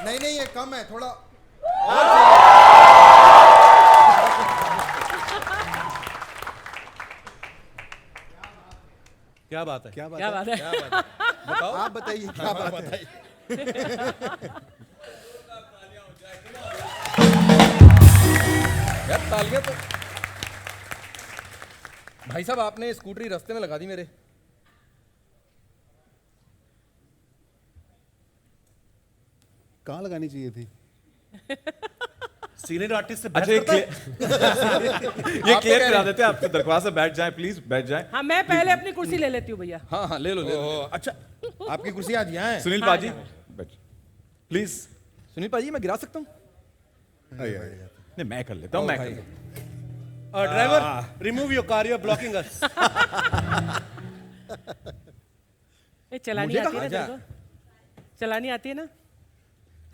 नहीं नहीं, ये कम है थोड़ा। क्या बात है? क्या बात क्या है? बात है? क्या बात है? बताओ, आप बताइए क्या बात है। यार तालियां तो भाई साहब, आपने स्कूटरी रास्ते में लगा दी मेरे। कहाँ लगानी चाहिए थी? सीनियर आर्टिस्ट से अच्छा, बहस करता है? ये क्लियर करा देते हैं, आपसे दरख्वास्त है, बैठ जाएं प्लीज, बैठ जाएं। हाँ, मैं पहले अपनी कुर्सी ले लेती हूँ भैया। हाँ हाँ, ले लो ले लो। अच्छा, आपकी कुर्सी आज यहाँ है? सुनील हाँ, पाजी हाँ। बैठ प्लीज। सुनील पाजी, मैं गिरा सकता हूँ? नहीं, मैं कर लेता हूँ, मैं कर लेता हूँ। Driver, remove your car, you are blocking us. ये चलानी मुझे आती है ना कहा? तेरे को? चलानी आती है ना?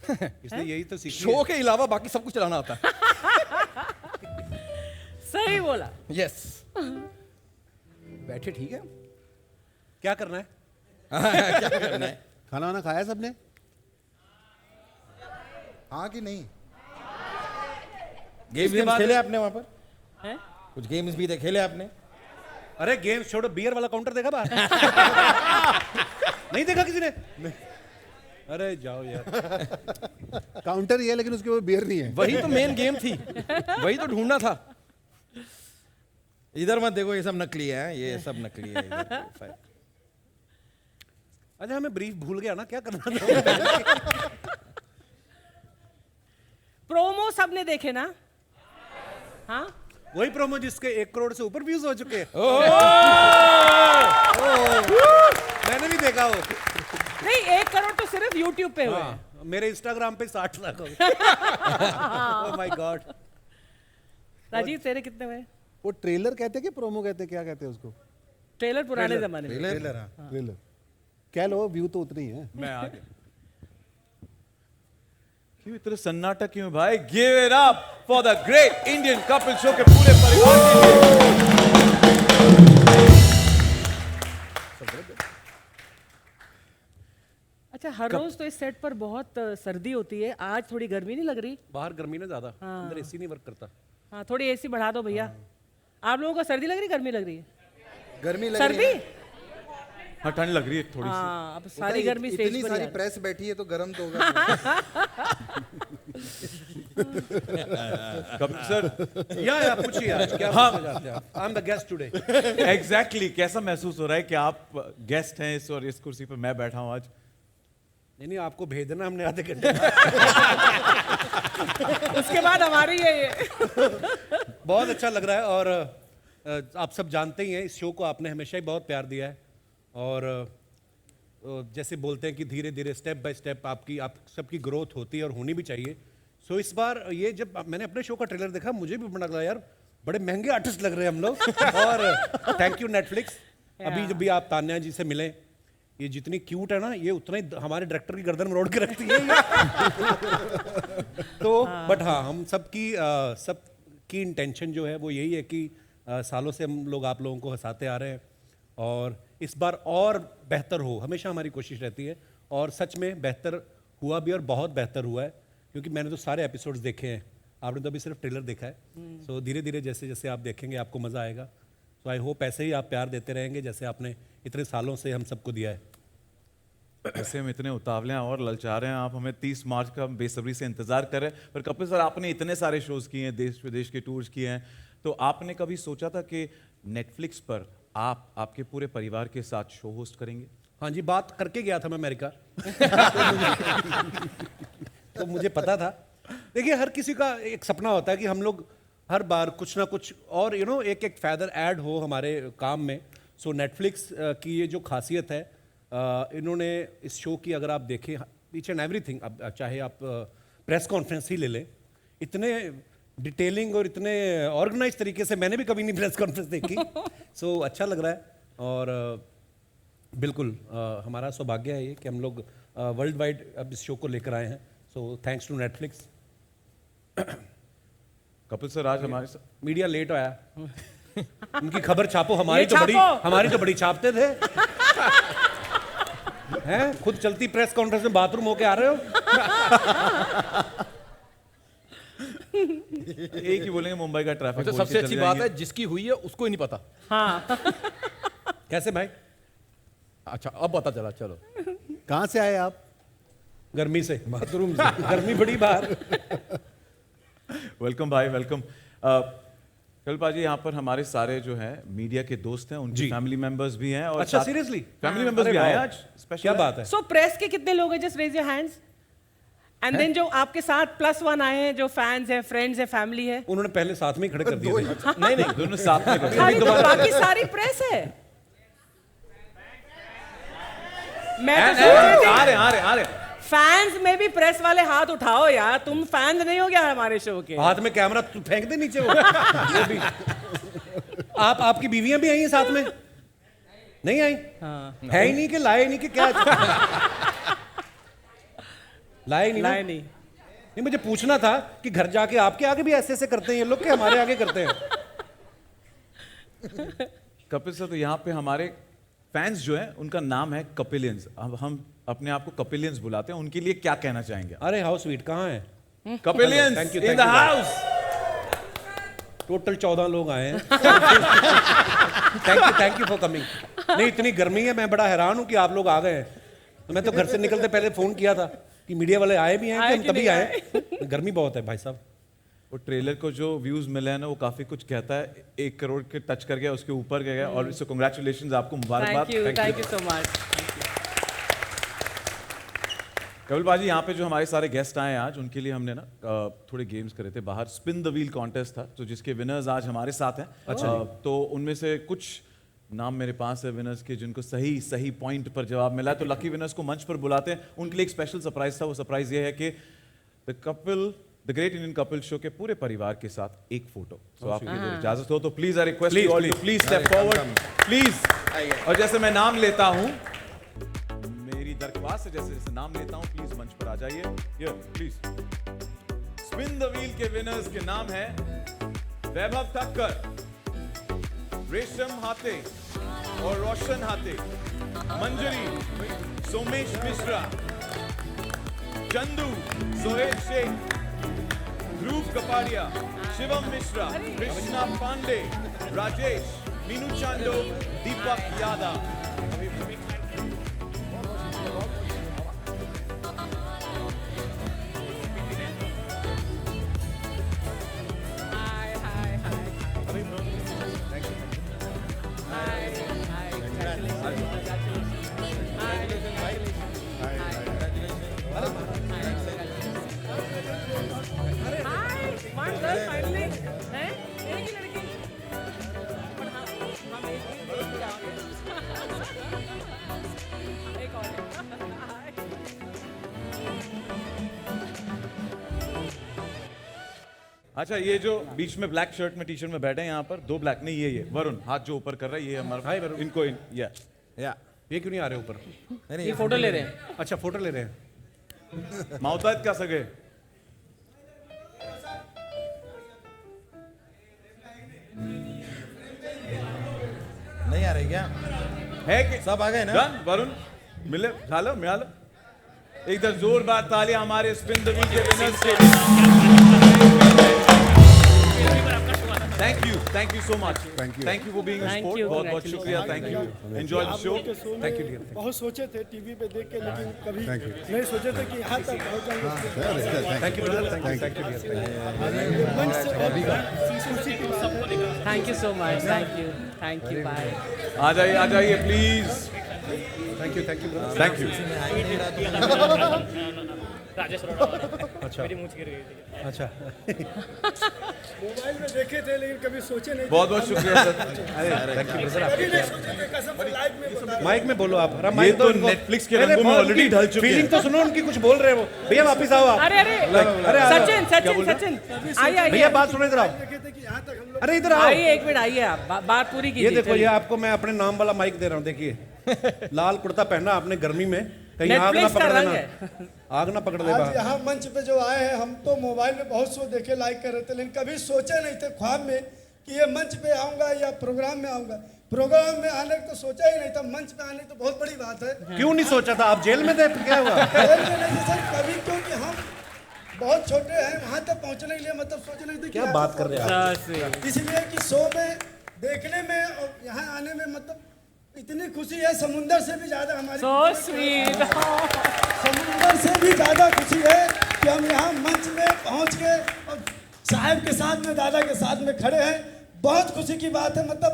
इसने यही तो सीखी शो के अलावा बाकी सब कुछ चलाना आता है। सही बोला। यस। बैठे ठीक है। क्या करना है? क्या करना है? खाना वाना खाया सबने? हाँ कि नहीं? गेम्स बाद- खेले आपने वहां पर? हैं? कुछ गेम्स भी थे खेले आपने? अरे गेम्स छोड़ो, बियर वाला काउंटर देखा बाहर? नहीं देखा किसी ने? अरे जाओ यार। काउंटर ही है लेकिन उसके ऊपर बियर नहीं है। वही तो मेन गेम थी, वही तो ढूंढना था। इधर मत देखो, ये सब नकली है, ये सब नकली है इधर। अच्छा, हमें ब्रीफ भूल गया ना, क्या करना था? प्रोमो सबने देखे ना? हाँ, वही प्रोमो जिसके 1 करोड़ से ऊपर व्यूज हो चुके हैं। मैंने भी देखा वो। नहीं, 1 करोड़ तो सिर्फ YouTube पे हुए हैं। हाँ, मेरे इंस्टाग्राम पे 60 लाख हो गए। Oh my God. राजीव, तेरे कितने हुए? वो ट्रेलर कहते कि प्रोमो कहते, क्या कहते हैं उसको? ट्रेलर पुराने जमाने में। ट्रेलर, हाँ। ट्रेलर कह लो, व्यू तो उतने ही है। मैं आ गया। क्यों इतना सन्नाटा क्यों भाई? Give it up for the great Indian couple show के पूरे परिवार के लिए। अच्छा, हर रोज तो इस सेट पर बहुत सर्दी होती है, आज थोड़ी गर्मी नहीं लग रही? बाहर गर्मी ना ज्यादा, हाँ। अंदर एसी नहीं वर्क करता। हाँ, थोड़ी एसी बढ़ा दो भैया। आप लोगों को सर्दी लग रही, गर्मी लग रही है? गर्मी लग रही सर्दी? है। हाँ, ठंड लग रही है थोड़ी सी। हाँ, अब होता सारी है, गर्मी स्टेज इतनी पर ही सारी आ रही है। प्रेस बैठी है तो गर्म तो होगा। कपिल सर, या पूछिए आज क्या पूछना चाहते हैं? I am the guest today. Exactly कैसा महसूस हो रहा है कि आप गेस्ट हैं इस और इस कुर्सी पर मैं बैठा हूं आज? नहीं, आपको भेज देना हमने आधे घंटे। उसके बाद हमारी है ये। बहुत अच्छा लग रहा है। और आप सब जानते ही हैं, इस शो को आपने हमेशा ही बहुत प्यार दिया है। और जैसे बोलते हैं कि धीरे धीरे स्टेप बाय स्टेप आप सबकी ग्रोथ होती है और होनी भी चाहिए। सो इस बार ये जब मैंने अपने शो का ट्रेलर देखा, मुझे भी बड़ा लगा यार, बड़े महंगे आर्टिस्ट लग रहे हैं हम लोग। और थैंक यू नेटफ्लिक्स। अभी जब भी आप तान्या जी से मिले, ये जितनी क्यूट है ना, ये उतना ही हमारे डायरेक्टर की गर्दन मरोड़ के रखती है। तो बट हाँ, हम सबकी इंटेंशन जो है वो यही है कि सालों से हम लोग आप लोगों को हंसाते आ रहे हैं और इस बार और बेहतर हो, हमेशा हमारी कोशिश रहती है। और सच में बेहतर हुआ भी और बहुत बेहतर हुआ है, क्योंकि मैंने तो सारे एपिसोड्स देखे हैं, आपने तो अभी सिर्फ ट्रेलर देखा है। सो धीरे धीरे जैसे जैसे आप देखेंगे आपको मज़ा आएगा। सो आई होप ऐसे ही आप प्यार देते रहेंगे जैसे आपने इतने सालों से हम सबको दिया है। ऐसे हम इतने उतावले हैं और ललचा रहे हैं, आप हमें 30 मार्च का बेसब्री से इंतजार कर रहे हैं। पर कपिल सर, आपने इतने सारे शोज किए हैं, देश विदेश के टूर्स किए हैं, तो आपने कभी सोचा था कि नेटफ्लिक्स पर आप आपके पूरे परिवार के साथ शो होस्ट करेंगे? हाँ जी, बात करके गया था मैं अमेरिका। तो मुझे पता था। देखिए, हर किसी का एक सपना होता है कि हम लोग हर बार कुछ ना कुछ और एक एक फैदर ऐड हो हमारे काम में। सो नेटफ्लिक्स की ये जो खासियत है, इन्होंने इस शो की अगर आप देखें ईच एंड एवरीथिंग, अब चाहे आप प्रेस कॉन्फ्रेंस ही ले लें, इतने डिटेलिंग और इतने ऑर्गेनाइज तरीके से मैंने भी कभी नहीं प्रेस कॉन्फ्रेंस देखी। सो अच्छा लग रहा है। और बिल्कुल हमारा सौभाग्य है ये कि हम लोग वर्ल्ड वाइड अब इस शो को लेकर आए हैं। So thanks to Netflix. Kapil sir, आज हमारे साथ मीडिया लेट आया। उनकी खबर छापो, हमारी ये तो बड़ी छापो। हमारी तो बड़ी छापते थे। हैं खुद चलती प्रेस कॉन्फ्रेंस में बाथरूम होके आ रहे हो? एक ही बोलेंगे मुंबई का ट्रैफिक। तो सबसे अच्छी बात है जिसकी हुई है उसको ही नहीं पता। हाँ कैसे भाई? अच्छा अब पता चला, चलो। कहाँ से आए आप? गर्मी से, बाथरूम से। गर्मी बड़ी बाहर। वेलकम भाई, वेलकम। कल पाजी यहाँ पर हमारे सारे जो हैं मीडिया के दोस्त हैं, उनकी फैमिली मेंबर्स भी हैं। और अच्छा सीरियसली? फैमिली मेंबर्स भी आए हैं आज। स्पेशल क्या बात है? सो प्रेस के कितने लोग हैं? Just raise your hands. And then जो आपके साथ +1 आए हैं, जो फैंस हैं, फ्रेंड्स हैं, फैमिली है। उन्होंने पहले साथ में ही खड़े कर दिए थे। नहीं नहीं, दोनों साथ में कर खाली तो बाकी सारी प्रेस है। मैं तो सोच रही थी आ रहे फैंस में भी प्रेस वाले हाथ उठाओ यार, तुम फैंस नहीं हो क्या हमारे शो के? हाथ में कैमरा तू फेंक दे नीचे वो। ये भी। आपकी बीवियां भी आई हैं साथ में? नहीं आई? हाँ। है ही नहीं कि लाए नहीं कि क्या? लाए नहीं ना? लाए नहीं। नहीं, मुझे पूछना था कि घर जाके आपके आगे भी ऐसे ऐसे करते हैं ये लोग कि हमारे आगे करते हैं? कपिल सर, तो यहाँ पे हमारे फैंस जो हैं उनका नाम है कपिलियंस। अब हम अपने आप को कपिलियंस बुलाते हैं, उनके लिए क्या कहना चाहेंगे? अरे हाउ स्वीट, कहाँ है? कपिलियंस Thank you, in thank the you, house. Total 14 लोग आए हैं। Thank you for coming. नहीं, इतनी गर्मी है, मैं बड़ा हैरान हूँ कि आप लोग आ गए हैं। तो मैं तो घर से निकलते पहले फोन किया था कि मीडिया वाले आए भी हैं कि हम तभी आए। गर्मी बहुत है भाई साहब। वो ट्रेलर को जो व्यूज मिले हैं ना, वो काफी कुछ कहता है। 1 करोड़ के टच कर गया, उसके ऊपर गया। और इससे कांग्रेचुलेशंस, आपको मुबारकबाद। Thank you so much. Kapil बाजी, यहाँ पे जो हमारे सारे गेस्ट आए हैं आज, उनके लिए हमने ना थोड़े गेम्स करे थे बाहर। स्पिन द व्हील कॉन्टेस्ट था, तो जिसके विनर्स आज हमारे साथ हैं। अच्छा। तो उनमें से कुछ नाम मेरे पास है विनर्स के, जिनको सही पॉइंट पर जवाब मिला है। तो लकी विनर्स को मंच पर बुलाते हैं। उनके लिए एक स्पेशल सरप्राइज था। वो सरप्राइज ये है कि the great Indian Kapil show के पूरे परिवार के साथ एक फोटो। तो आपकी अगर इजाजत हो तो please I request you all to please step forward please. और जैसे मैं नाम लेता हूं, मेरी दरख्वास्त है, जैसे जैसे नाम लेता हूं प्लीज मंच पर आ जाइए। Here please. Spin the wheel के विनर्स के नाम है वैभव ठक्कर, रेशम हाथे और रोशन हाथे, मंजरी, सोमेश मिश्रा, चंदू, सोहेल शेख, ध्रुव कपाड़िया, शिवम मिश्रा, कृष्णा पांडे, राजेश, मीनू चांडो, दीपक यादव। अच्छा, ये जो बीच में ब्लैक शर्ट में टी शर्ट में बैठे हैं यहाँ पर, 2 ब्लैक नहीं, ये वरुण हाथ जो ऊपर कर रहा है, ये हमारा। हाय वरुण। इनको या ये क्यों नहीं आ रहे ऊपर? ये फोटो ले रहे हैं। अच्छा फोटो ले रहे हैं। माउताद क्या सगे? नहीं आ रही क्या? है कि सब आ गए ना? डन वरुण, मिले झालो मिला। एक बार जोरदार तालियां हमारे स्पिन द व्हील के विनर्स के लिए। Thank you so much. Thank you for being a sport. बहुत बहुत शुक्रिया। Thank you. Enjoy the show. Thank you dear. बहुत सोचे थे टीवी पे देख के, लेकिन कभी नहीं सोचे थे कि यहाँ तक पहुँच जाएंगे। Thank you brother. Thank you dear. Thank you so much. Thank you bye. आ जाइए please. Thank you brother. Thank you. अच्छा मोबाइल में देखे थे लेकिन कभी सोचे नहीं थे। बहुत बहुत शुक्रिया सर। कभी नहीं सोचे थे कसम से लाइव में बता। माइक में बोलो आप। ये तो नेटफ्लिक्स के रंगों में ऑलरेडी ढल चुके हैं। फीलिंग तो सुनो उनकी, कुछ बोल रहे हैं वो। भैया वापस आओ आप। अरे सचिन आइए भैया बात सुनो, इधर आओ। देखे थे कि यहाँ तक हम लोग अरे इधर आओ। आइए, 1 मिनट आइए, आप बात पूरी ये कीजिए। देखो, ये आपको मैं अपने नाम वाला माइक दे रहा हूँ। देखिए लाल कुर्ता पहना आपने गर्मी में, कहीं आग ना Netflix का पकड़ रंग लेना, है। आग ना पकड़ दे आज बाहर। यहाँ मंच पे जो आए हैं, हम तो मोबाइल में बहुत शो देखे, लाइक कर रहे थे, लेकिन कभी सोचे नहीं थे ख्वाब में कि ये मंच पे आऊँगा या प्रोग्राम में आऊँगा। प्रोग्राम में आने को तो सोचा ही नहीं था, मंच पे आने तो बहुत बड़ी बात है। क्यों नहीं सोचा था? आप जेल में थे, क्या हुआ? खेल में नहीं सर, कभी क्योंकि हम बहुत छोटे हैं, वहाँ तक पहुँचने के लिए मतलब सोच नहीं थे। क्या बात कर रहे हैं आप? इसलिए कि शो में देखने में और यहाँ आने में मतलब इतनी खुशी है, समुंदर से भी ज्यादा हमारी So sweet. समुंदर से भी ज्यादा खुशी है कि हम यहाँ मंच में पहुँच के और साहब के साथ में, दादा के साथ में खड़े हैं। बहुत खुशी की बात है, मतलब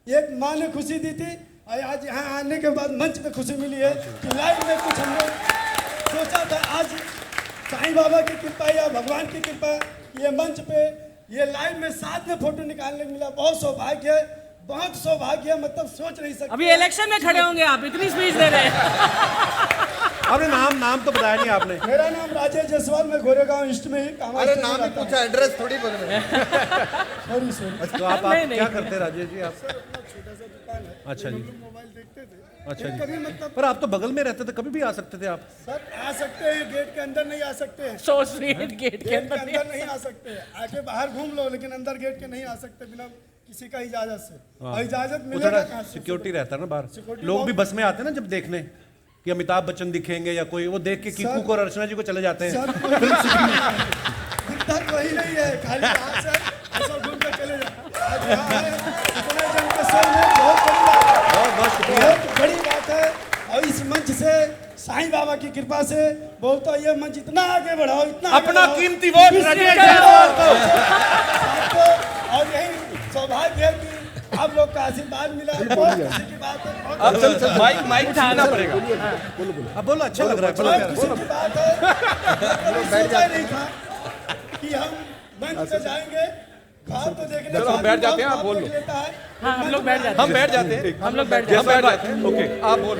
एक माँ ने खुशी दी थी और आज यहाँ आने के बाद मंच पे खुशी मिली है कि लाइव में कुछ हम लोग सोचा था। आज साईं बाबा की कृपा या भगवान की कृपा, ये मंच पे ये लाइव में साथ में फोटो निकालने को मिला, बहुत सौभाग्य है, बहुत सौभाग्य है, मतलब सोच नहीं सकते। अभी इलेक्शन में खड़े होंगे आप, इतनी स्पीच दे रहे हैं। आपने नाम तो बताया नहीं आपने। मेरा नाम राजेश जायसवाल, मैं गोरेगांव ईस्ट में ही काम अरे नाम ही पूछा, एड्रेस थोड़ी बदले। सॉरी तो आप नहीं। क्या करते हैं राजेश जी? आप छोटा सा दुकान है, अच्छा जी, मोबाइल देखते थे। अच्छा जी। कभी मतलब पर आप तो बगल में रहते थे, कभी भी आ सकते थे आप। सर आ सकते हैं, गेट के अंदर नहीं आ सकते हैं। So sweet, गेट के गेट के अंदर अंदर नहीं आ सकते हैं, आके बाहर घूम लो, लेकिन अंदर गेट के नहीं आ सकते बिना किसी का इजाजत से। और इजाजत वो मिलेगा थोड़ा कहाँ से? सिक्योरिटी रहता है ना बाहर। Security लोग भी बहुत- बस में आते हैं ना जब देखने कि अमिताभ बच्चन दिखेंगे या कोई, वो देख के कीकू को और अर्चना जी को चले जाते हैं। सर दिक्कत वही नहीं है, खाली कहाँ से ऐसा घूम के चले जाओ। आज यहाँ है, इतने जन के शो में बहुत बड़ी बात है, बहुत शुक्रिया। बहुत बड़ी बात है। और इस मंच से साईं बाबा की कृपा से बहुत, ये मंच इतना आगे बढ़ाओ, इतना आगे अपना बढ़ाओ। कीमती वोट राजेश जायसवाल को। आपको और यही सौभाग्य है कि आप लोग का आशीर्वाद मिला, बहुत खुशी की बात है। बहुत अब चल माइक छीनना पड़ेगा। अब बोलो, अच्छा लग रहा है, बोलो बहुत यार, खुशी बोलो। की बात है। कभी सोचा ही नहीं था कि हम मंच पे जाएंगे। बात तो देखने चलो, हम बैठ जाते हैं, आप बोल लो। हाँ, हम लोग बैठ जाते हम बैठ जाते हैं, हम लोग बैठ हम बैठ जाते हैं। ओके, आप बोल।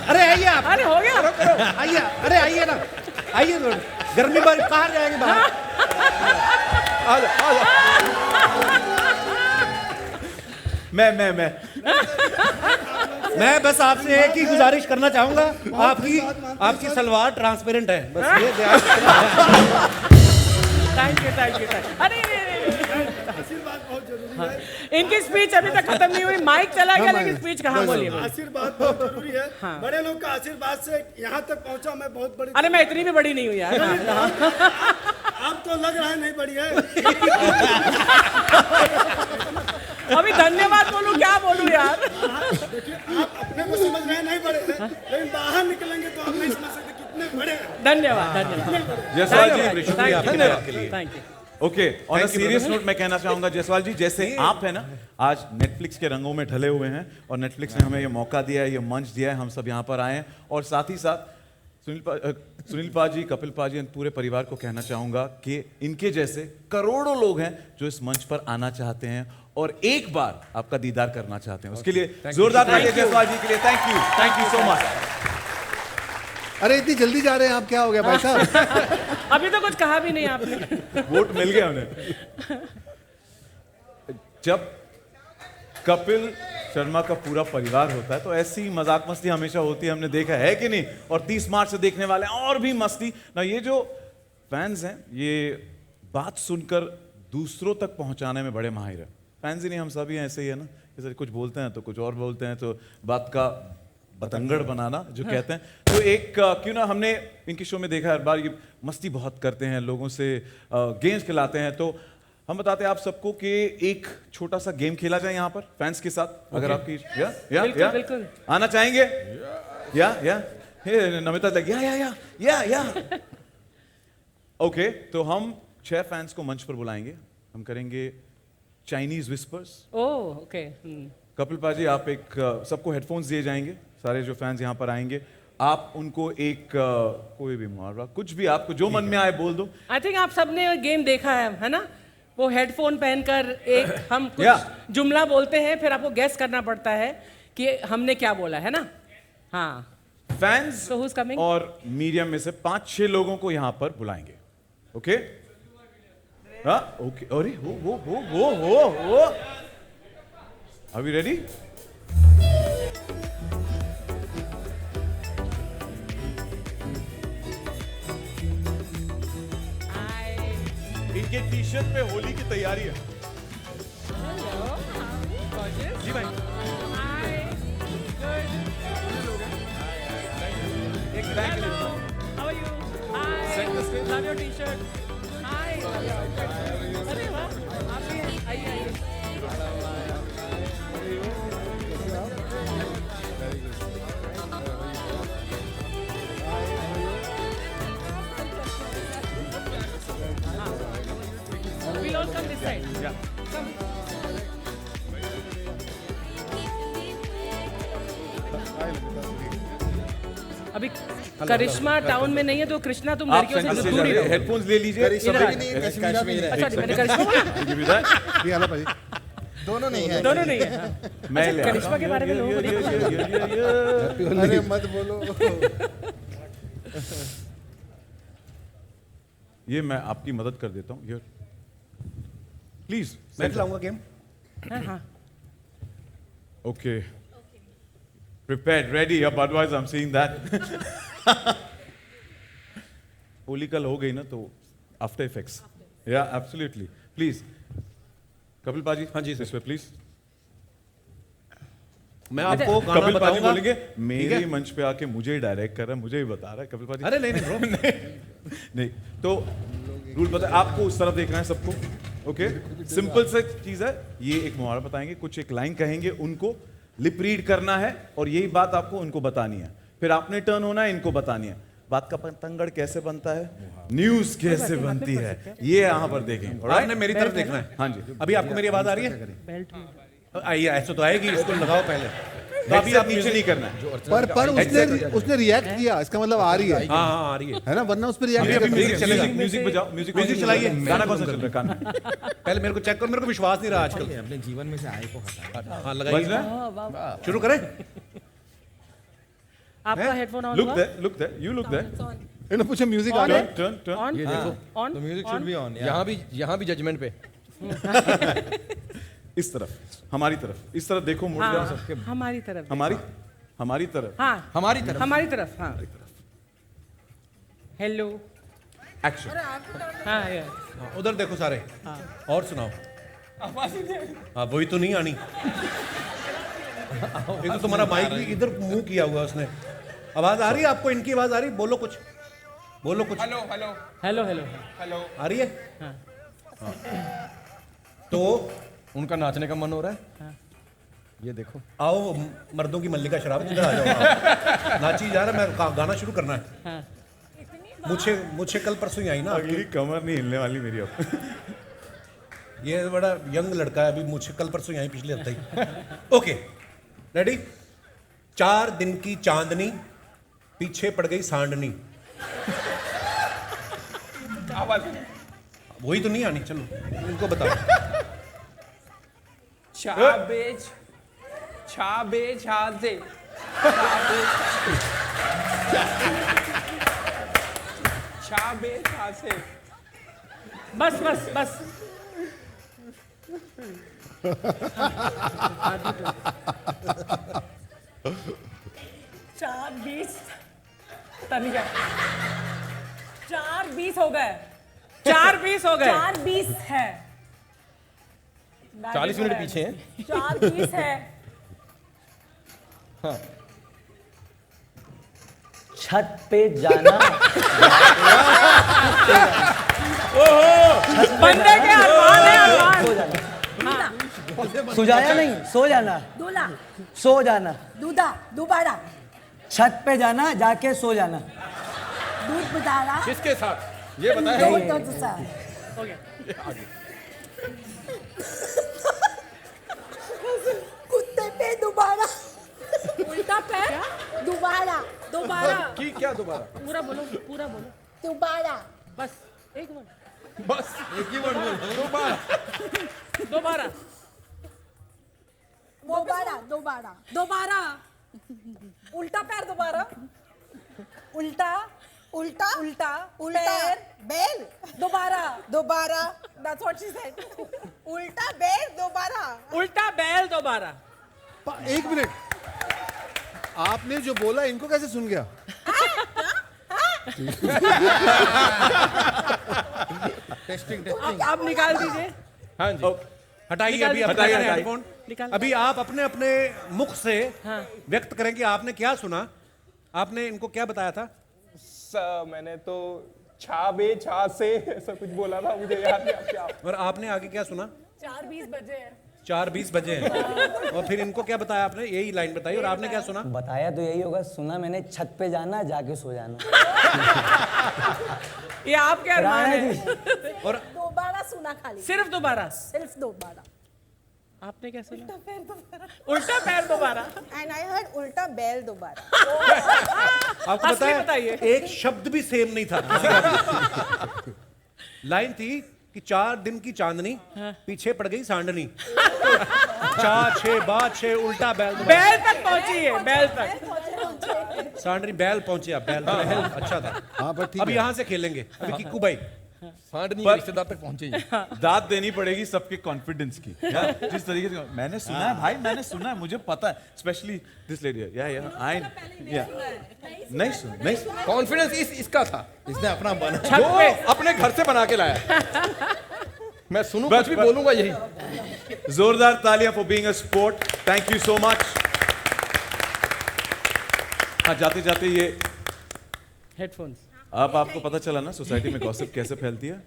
अरे आइए आप, अरे हो गया। आइए, अरे आइए ना, आइए। गर्मी बार कहाँ जाएंगे बाहर? आ जा। मैं बस आपसे एक ही गुजारिश करना चाहूंगा, आपकी सलवार ट्रांसपेरेंट है, बस ये ध्यान रखना। थैंक यू, थैंक यू, अरे आशीर्वाद बहुत जरूरी है। इनकी स्पीच अभी तक खत्म नहीं हुई, माइक चला गया लेकिन स्पीच कहाँ बोली? आशीर्वाद बहुत जरूरी है। बड़े लोग का आशीर्वाद से यहाँ तक पहुँचा मैं, बहुत बड़ी। अरे मैं इतनी भी बड़ी नहीं हुई यार। आप तो लग रहा है नहीं बड़ी है। अभी धन्यवाद बोलूं, क्या बोलूं यार? देखिए, आप अपने को समझ रहे हैं नहीं बड़े हैं, लेकिन बाहर निकलेंगे तो आप नहीं समझ सकते कितने बड़े हैं। धन्यवाद, धन्यवाद, जयसवाल जी, शुक्रिया आपके धन्यवाद के लिए। Thank you. Okay, on a serious note मैं कहना चाहूंगा जयसवाल जी, जैसे आप है ना आज नेटफ्लिक्स के रंगों में ढले हुए हैं और नेटफ्लिक्स ने हमें ये मौका दिया है, ये मंच दिया है, हम सब यहाँ पर आए हैं, और साथ ही साथ सुनील पा जी, कपिल पा जी, पूरे परिवार को कहना चाहूंगा कि इनके जैसे करोड़ों लोग हैं जो इस मंच पर आना चाहते हैं और एक बार आपका दीदार करना चाहते हैं। उसके लिए जोरदार तालियां जयसवाल जी के लिए। Thank you so much. अरे इतनी जल्दी जा रहे हैं आप, क्या हो गया भाई साहब? अभी तो कुछ कहा भी नहीं आपने। वोट मिल गया उन्हें। जब कपिल शर्मा का पूरा परिवार होता है तो ऐसी मजाक मस्ती हमेशा होती है, हमने देखा है कि नहीं? और 30 मार्च से देखने वाले हैं और भी मस्ती ना। ये जो फैंस हैं ये बात सुनकर दूसरों तक पहुंचाने में बड़े माहिर हैं। फैंस ही नहीं, हम सभी ऐसे ही है ना, जैसे कुछ बोलते हैं तो कुछ और बोलते हैं, तो बात का बतंगड़ बनाना जो कहते हैं। तो एक क्यों ना, हमने इनके शो में देखा हर बार ये मस्ती बहुत करते हैं, लोगों से गेम्स खिलाते हैं। तो हम बताते हैं आप सबको कि एक छोटा सा गेम खेला जाए यहाँ पर फैंस के साथ, अगर आपकी बिल्कुल, बिल्कुल। आना चाहेंगे? नमिता लग या ओके, तो हम 6 फैंस को मंच पर बुलाएंगे। हम करेंगे चाइनीज विस्पर्स। ओह, ओके। कपिल पाजी, आप एक सबको हेडफोन्स दिए जाएंगे, सारे जो फैंस यहाँ पर आएंगे, आप उनको एक कोई भी मुहावरा, कुछ भी आपको जो मन में आए बोल दो। आई थिंक आप सबने गेम देखा है ना? वो हेडफोन पहनकर एक हम कुछ जुमला बोलते हैं, फिर आपको गेस करना पड़ता है कि हमने क्या बोला है ना? हाँ। Fans So who's coming? और मीडियम में से 5-6 लोगों को यहाँ पर बुलाएंगे। ओके? हाँ, ओके। अरे हो। Are we ready? इनके टी-शर्ट पे होली की तैयारी है। जी भाई। How are you? Hi. Love your t-shirt. Hi. अरे वाह, आप भी हैं? आइए. We'll all come this side. Yeah. Come. अभी करिश्मा टाउन में नहीं है तो कृष्णा तुम आप लड़कियों सेंटर से से दूर ही जाइए, रहो. हेडफोन्स ले लीजिए। इधर आ. कश्मीरा भी नहीं अच्छा मैंने करिश्मा बोला. ये आला भाई दोनों नहीं है दोनों नहीं है. हाँ. मैं ले करिश्मा के बारे में लोगों को नहीं पता. अरे मत बोलो ये मैं आपकी मदद कर देता हूँ। प्लीज मैं खिलाऊंगा गेम. हाँ, हाँ. Okay. Prepared, ready. Up, otherwise I'm seeing that. Holi कल हो गई ना तो after effects. Yeah, absolutely. Please. Kapil पाजी. हाँ जी, इस पे प्लीज. मैं आपको गाना कपिल पाजी बताऊंगा. बोलेंगे मेरे है? मंच पे आके मुझे ही डायरेक्ट कर रहा है, मुझे ही बता रहा है कपिल पाजी. अरे नहीं नहीं ब्रो. नहीं तो रूल पता है आपको, उस तरफ देखना है सबको. ओके, सिंपल सा चीज है. ये एक मुहावरा बताएंगे, कुछ एक लाइन कहेंगे, उनको लिप रीड करना है और यही बात आपको उनको बतानी है. फिर आपने टर्न होना है, इनको बतानी है. बात का पतंगड़ कैसे बनता है, न्यूज कैसे बनती है, ये यहाँ पर देखेंगे. आपने मेरी तरफ देखना है. हाँ जी. अभी आपको मेरी आवाज आ रही है? बेल्ट में. आइए, ऐसे तो आएगी. इसको लगाओ पहले. तो अभी आप नीचे नहीं करना है. पर उसने रिएक्ट किया, इसका मतलब आ रही है. हाँ हाँ आ रही है. है ना, वरना उस पर रिएक्ट अभी नहीं अभी करना. म्यूजिक चलेगा. म्यूजिक बजाओ. म्यूजिक म्यूजिक चलाइए. गाना कौन सा चल रहा है? कान में पहले मेरे को चेक करो, मेरे को विश्वास नहीं रहा आजकल. अपने जीवन में से आय को हटाए. हाँ बज लगाइए. रहा है. शुरू करें. आपका हेडफोन ऑन लुक हुआ? There, look there, you look there. इन्होंने पूछा म्यूजिक आ On रहा है? है. Turn turn. ऑन. ये देखो. ऑन. तो म्यूजिक शुड बी ऑन. यहाँ भी जजमेंट पे इस तरफ, हमारी तरफ, इस तरफ देखो, मुड़ जाओ. हाँ, हमारी तरफ. हमारी तरफ. हाँ हमारी तरफ. हमारी तरफ. हाँ. हेलो. एक्शन. हाँ ये. हाँ, उधर देखो सारे. और सुनाओ. हाँ वही तो नहीं आनी. ये तो तुम्हारा माइक भी इधर मुंह किया हुआ है उसने. आवाज आ रही है आपको? इनकी आवाज आ रही है? बोलो कुछ. बोलो कुछ. Hello hello. आ रही है? हाँ. तो उनका नाचने का मन हो रहा है. ये देखो आओ मर्दों की मल्लिका शराब, इधर आ जाओ. नाची जा रहा है. मैं गाना शुरू करना है. हाँ. मुझे कल परसों ही आई ना. अगली कमर नहीं हिलने वाली मेरी अब. ये बड़ा यंग लड़का है. अभी मुझे कल परसों ही आई, पिछले हफ्ते ही. Okay ready. 4 दिन की चांदनी, पीछे पड़ गई सांडनी. वही तो नहीं आनी. चलो इनको बताओ. छाबेज छाजे छाबेज छासे. बस बस बस. चार 20 तनिका. 4-20 हो गए. 4-20 हो गए. 4-20 है. 40 मिनट पीछे हैं. 4-20 है. छत पे जाना. बंदे के अरमान है. अरमान. सुजाया नहीं, सो जाना. दूल्हा सो जाना. दूधा दोबारा छत पे जाना, जाके सो जाना. दूध बुझाना. किसके साथ ये बताएं. दो तो दूसरा. हो गया. कुत्ते पे दोबारा. उल्टा पैर. दोबारा दोबारा की क्या दोबारा. पूरा बोलो. पूरा बोलो. दोबारा. बस एक मिनट. बस एक ही वर्ड बोल. दोबारा दोबारा. दोबारा दोबारा दोबारा. उल्टा पैर दोबारा. उल्टा उल्टा उल्टा पैर बेल दोबारा दोबारा. That's what she said. उल्टा बेल दोबारा. उल्टा बैल दोबारा. एक मिनट, आपने जो बोला इनको कैसे सुन गया? टेस्टिंग आप निकाल दीजिए. हाँ जी. हटाइए अभी अपने हटाइए, हटाइए. हेडफोन. निकाल. अभी आप अपने अपने मुख से हाँ. व्यक्त करें कि आपने क्या सुना. आपने इनको क्या बताया था? मैंने तो छा बे छा से ऐसा कुछ बोला था, मुझे याद नहीं। आप क्या और आपने आगे क्या सुना? 4:20 बजे हैं। 4:20 बजे हैं। और फिर इनको क्या बताया आपने? यही लाइन बताई। और आपने क्या सुना? बताया तो यही होगा, सुना मैंने छत पे जाना जाके सो जाना। ये आप क्या अनुमान है? और दोबारा सुना खाली, सिर्फ दोबारा। सिर्फ दोबारा। आपने क्या सुना? उल्टा पैर दोबारा। उल्टा पैर दोबारा। एंड आई हर्ड उल्टा बैल दोबारा। आपको असली बताया बताइए। एक शब्द भी सेम नहीं था किसी का भी। लाइन थी कि 4 दिन की चांदनी पीछे पड़ गई सांडनी। 4 6 बाद 6 उल्टा बैल बैल तक पहुंची है, बैल तक। सांडनी बैल पहुंचे। आप बैल अच्छा था। हाँ पर ठीक अब है। यहाँ से खेलेंगे। अभी किक्कू भाई सांडनी के रिश्तेदार तक पहुंचे ही। दाद देनी पड़ेगी सबके कॉन्फिडेंस की। यार, जिस तरीके से मैंने सुना है भाई, मैंने सुना है, मुझे पता है, स्पेशली दिस लेडी। या आई या नहीं सुन। कॉन्फिडेंस इसका था, इसने अपना बना छत जो पे। अपने घर से बना के लाया। मैं सुनूं कुछ भी बोलूंगा यही। जोरदार तालियां for being a sport. Thank you so much. हाँ, जाते जाते ये हेडफोन्स। अब आपको पता चला ना सोसाइटी में गॉसिप कैसे फैलती है।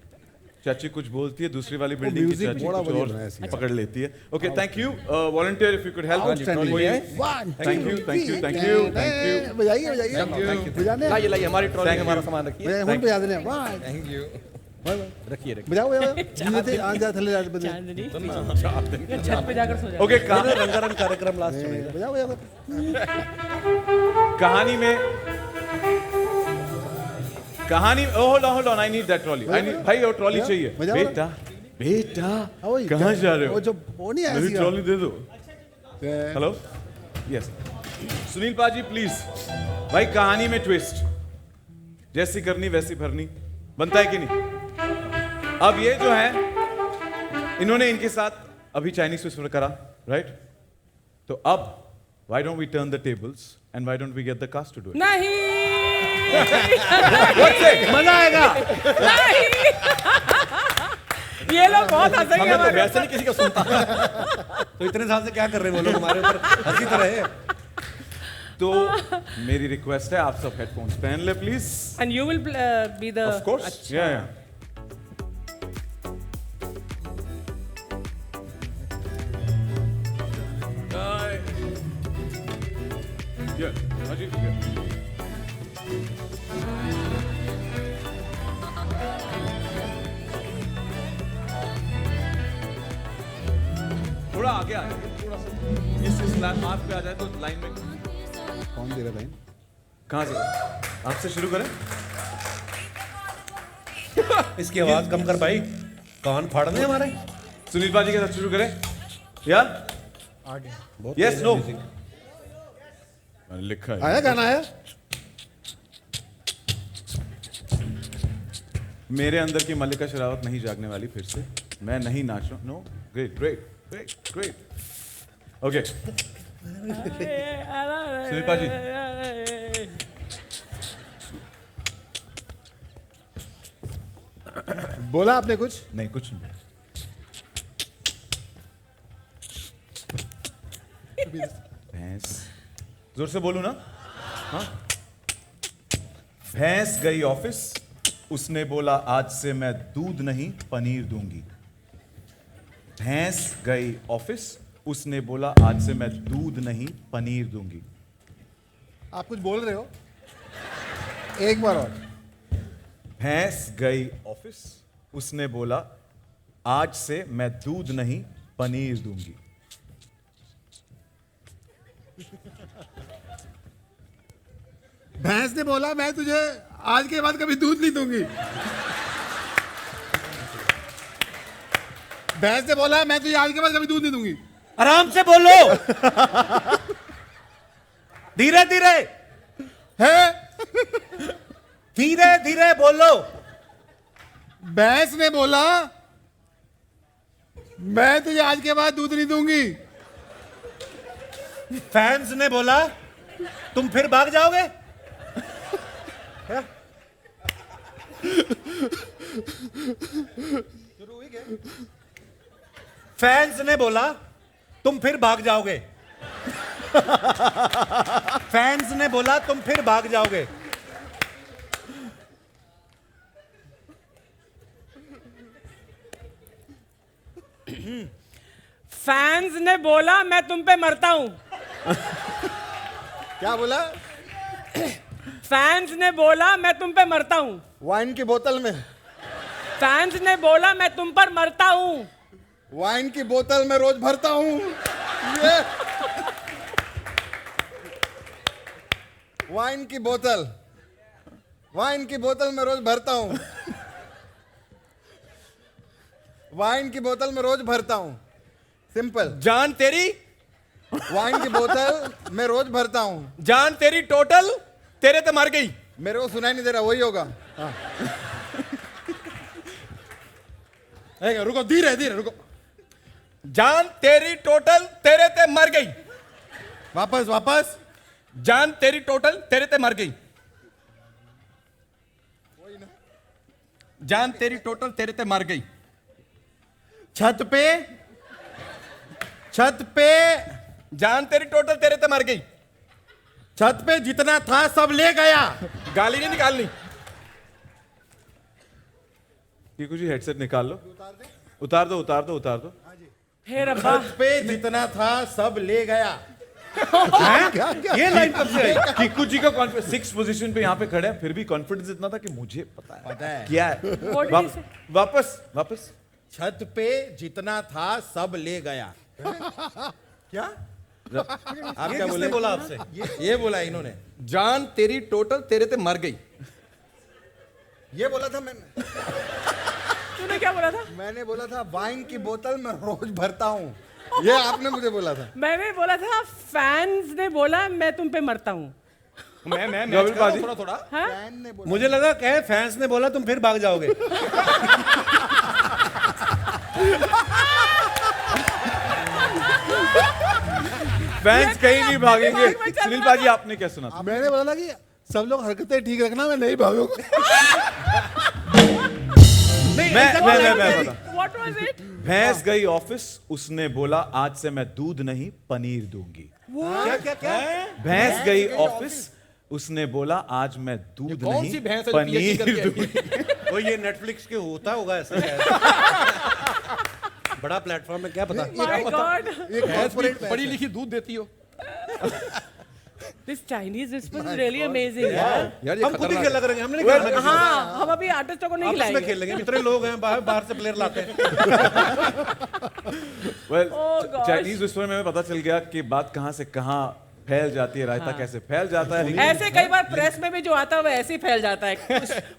चाची कुछ बोलती है, दूसरी वाली बिल्डिंग की म्यूजिक चाची बड़ा कुछ बढ़िया और बनाया इसने। पकड़ लेती है। Okay, thank you volunteer, if you could help. One, thank you बजाइए बजाने लाइए लाइए, हमारी ट्रॉली में हमारा सामान रखिए। बजाए बजा देने वाह थैंक यू। रखिए बजाओ जीते आ जा थले रात बजे चांदनी छत पे जाकर सो जा। ओके, रंगारंग कार्यक्रम लास्ट में। बजाओ कहानी hold on, I need that trolley. I need भाई, वो ट्रॉली चाहिए। मजा आ बेटा बेटा वही, कहाँ जा रहे हो? वो जो वो नहीं आया मेरी सीगा। ट्रॉली दे दो। हेलो, यस सुनील पाजी प्लीज। भाई कहानी में ट्विस्ट, जैसी करनी वैसी भरनी, बनता है कि नहीं? अब ये जो है, इन्होंने इनके साथ अभी चाइनीज फिश करा, राइट? तो अब why don't we turn the tables and why don't we get the cast to do it? नहीं मजा आएगा। नहीं ये लोग बहुत हंसेंगे हमें तो हमारे वैसे नहीं किसी का सुनता। तो इतने साल से क्या कर रहे हैं वो लोग हमारे ऊपर हंसी तो रहे। तो मेरी रिक्वेस्ट है, आप सब हेडफोन्स पहन ले please. And you will be the of course, या अजीब थोड़ा आगे आ जाइए, थोड़ा सा इस मार्क पे आ जाए तो लाइन में। कौन दे रहा लाइन? कहाँ से? आपसे शुरू करें? इसकी आवाज कम कर भाई, कान फाड़ दे हमारे। सुनील पाजी के साथ शुरू करें या? Yes no? मैंने लिखा है। आया गाना आया? मेरे अंदर की मल्लिका शेरावत नहीं जागने वाली फिर से, मैं नहीं नाच रहा। No, great great great great. Okay Sunil पाजी, बोला आपने कुछ? नहीं कुछ नहीं। भैंस, जोर से बोलू ना? हाँ? भैंस गई ऑफिस, उसने बोला आज से मैं दूध नहीं पनीर दूंगी। भैंस गई ऑफिस, उसने बोला आज से मैं दूध नहीं पनीर दूंगी। आप कुछ बोल रहे हो? एक बार और। भैंस गई ऑफिस, उसने बोला आज से मैं दूध नहीं पनीर दूंगी। भैंस ने बोला मैं तुझे आज के बाद कभी दूध नहीं दूंगी। भैंस ने बोला मैं तुझे आज के बाद कभी दूध नहीं दूंगी। आराम से बोलो। धीरे धीरे है? धीरे धीरे बोलो। भैंस ने बोला मैं तुझे आज के बाद दूध नहीं दूंगी। फैंस ने बोला तुम फिर भाग जाओगे। फैंस ने बोला तुम फिर भाग जाओगे। फैंस ने बोला तुम फिर भाग जाओगे। फैंस ने बोला मैं तुम पे मरता हूं। क्या बोला? फैंस ने बोला मैं तुम पे मरता हूं। वाइन की बोतल में। फैंस ने बोला मैं तुम पर मरता हूं। वाइन की बोतल में रोज भरता हूं। ये वाइन की बोतल में रोज भरता हूं। वाइन की बोतल में रोज भरता हूं। सिंपल। जान तेरी, वाइन की बोतल में रोज भरता हूं। जान तेरी टोटल तेरे ते मर गई। मेरे को सुनाई नहीं दे रहा, वही होगा। रुको, धीरे रुको। जान तेरी टोटल तेरे ते मर गई। वापस। जान तेरी टोटल तेरे ते मर गई। जान तेरी टोटल तेरे ते मर गई। छत पे जान तेरी टोटल तेरे ते मर गई। छत पे जितना था सब ले गया। गाली नहीं निकालनी। टीकू जी हेडसेट निकाल लो। उतार दो। हे रब्बा, छत पे जितना था सब ले गया। ये लाइन कब से आई? टीकू जी का कॉन्फिडेंस 6th पोजीशन पे यहाँ पे खड़े हैं, फिर भी कॉन्फिडेंस इतना था कि मुझे पता है क्या है। What did he say? वापस। छत पे जितना था सब ले गया। क्या? आप ये क्या किसने बोले? बोला आपसे? ये बोला इन्होंने। जान तेरी टोटल तेरे ते मर गई। ये बोला था मैंने। तूने क्या बोला था? मैंने बोला था वाइन की बोतल में रोज भरता हूँ। ये आपने मुझे बोला था। मैंने बोला था फैंस ने बोला मैं तुम पे मरता हूं। मैं डबल बाजी। थोड़ा। हाँ? फैन ने बोला। मुझे लगा कहे फैंस ने बोला तुम फिर भाग जाओगे। फैंस कहीं नहीं भागेंगे। सुनील बाजी आपने क्या सुना था? मैंने बोला था कि सब लोग हरकतें ठीक रखना, मैं नहीं भागूंगा। मैं बता। What was it? भैंस गई ऑफिस, उसने बोला आज से मैं दूध नहीं पनीर दूंगी। क्या? भैंस गई ऑफिस, उसने बोला आज मैं दूध कौन नहीं सी भैंस है जो PhD पनीर करके आई दूंगी। वो ये नेटफ्लिक्स के होता होगा ऐसा शायद। बड़ा प्लेटफॉर्म है, क्या पता। My God! ये कॉर्पोरेट पढ़ी लिखी दूध देती हो। This Chinese response is really amazing. यार। यार ये हम खुद ही खतरनाक खेला है। करेंगे, हमने नहीं खेलना किसी को। हाँ, हम अभी आर्टिस्टों को नहीं आपस में खिलाएंगे। खेल लेंगे, इतने लोग हैं, बाहर से प्लेयर लाते हैं। Well, Oh gosh. Chinese whisper में पता चल गया कि बात कहां से कहां फैल जाती है, रायता कैसे फैल जाता है। ऐसे कई बार प्रेस में भी जो आता है वो ऐसे ही फैल जाता है।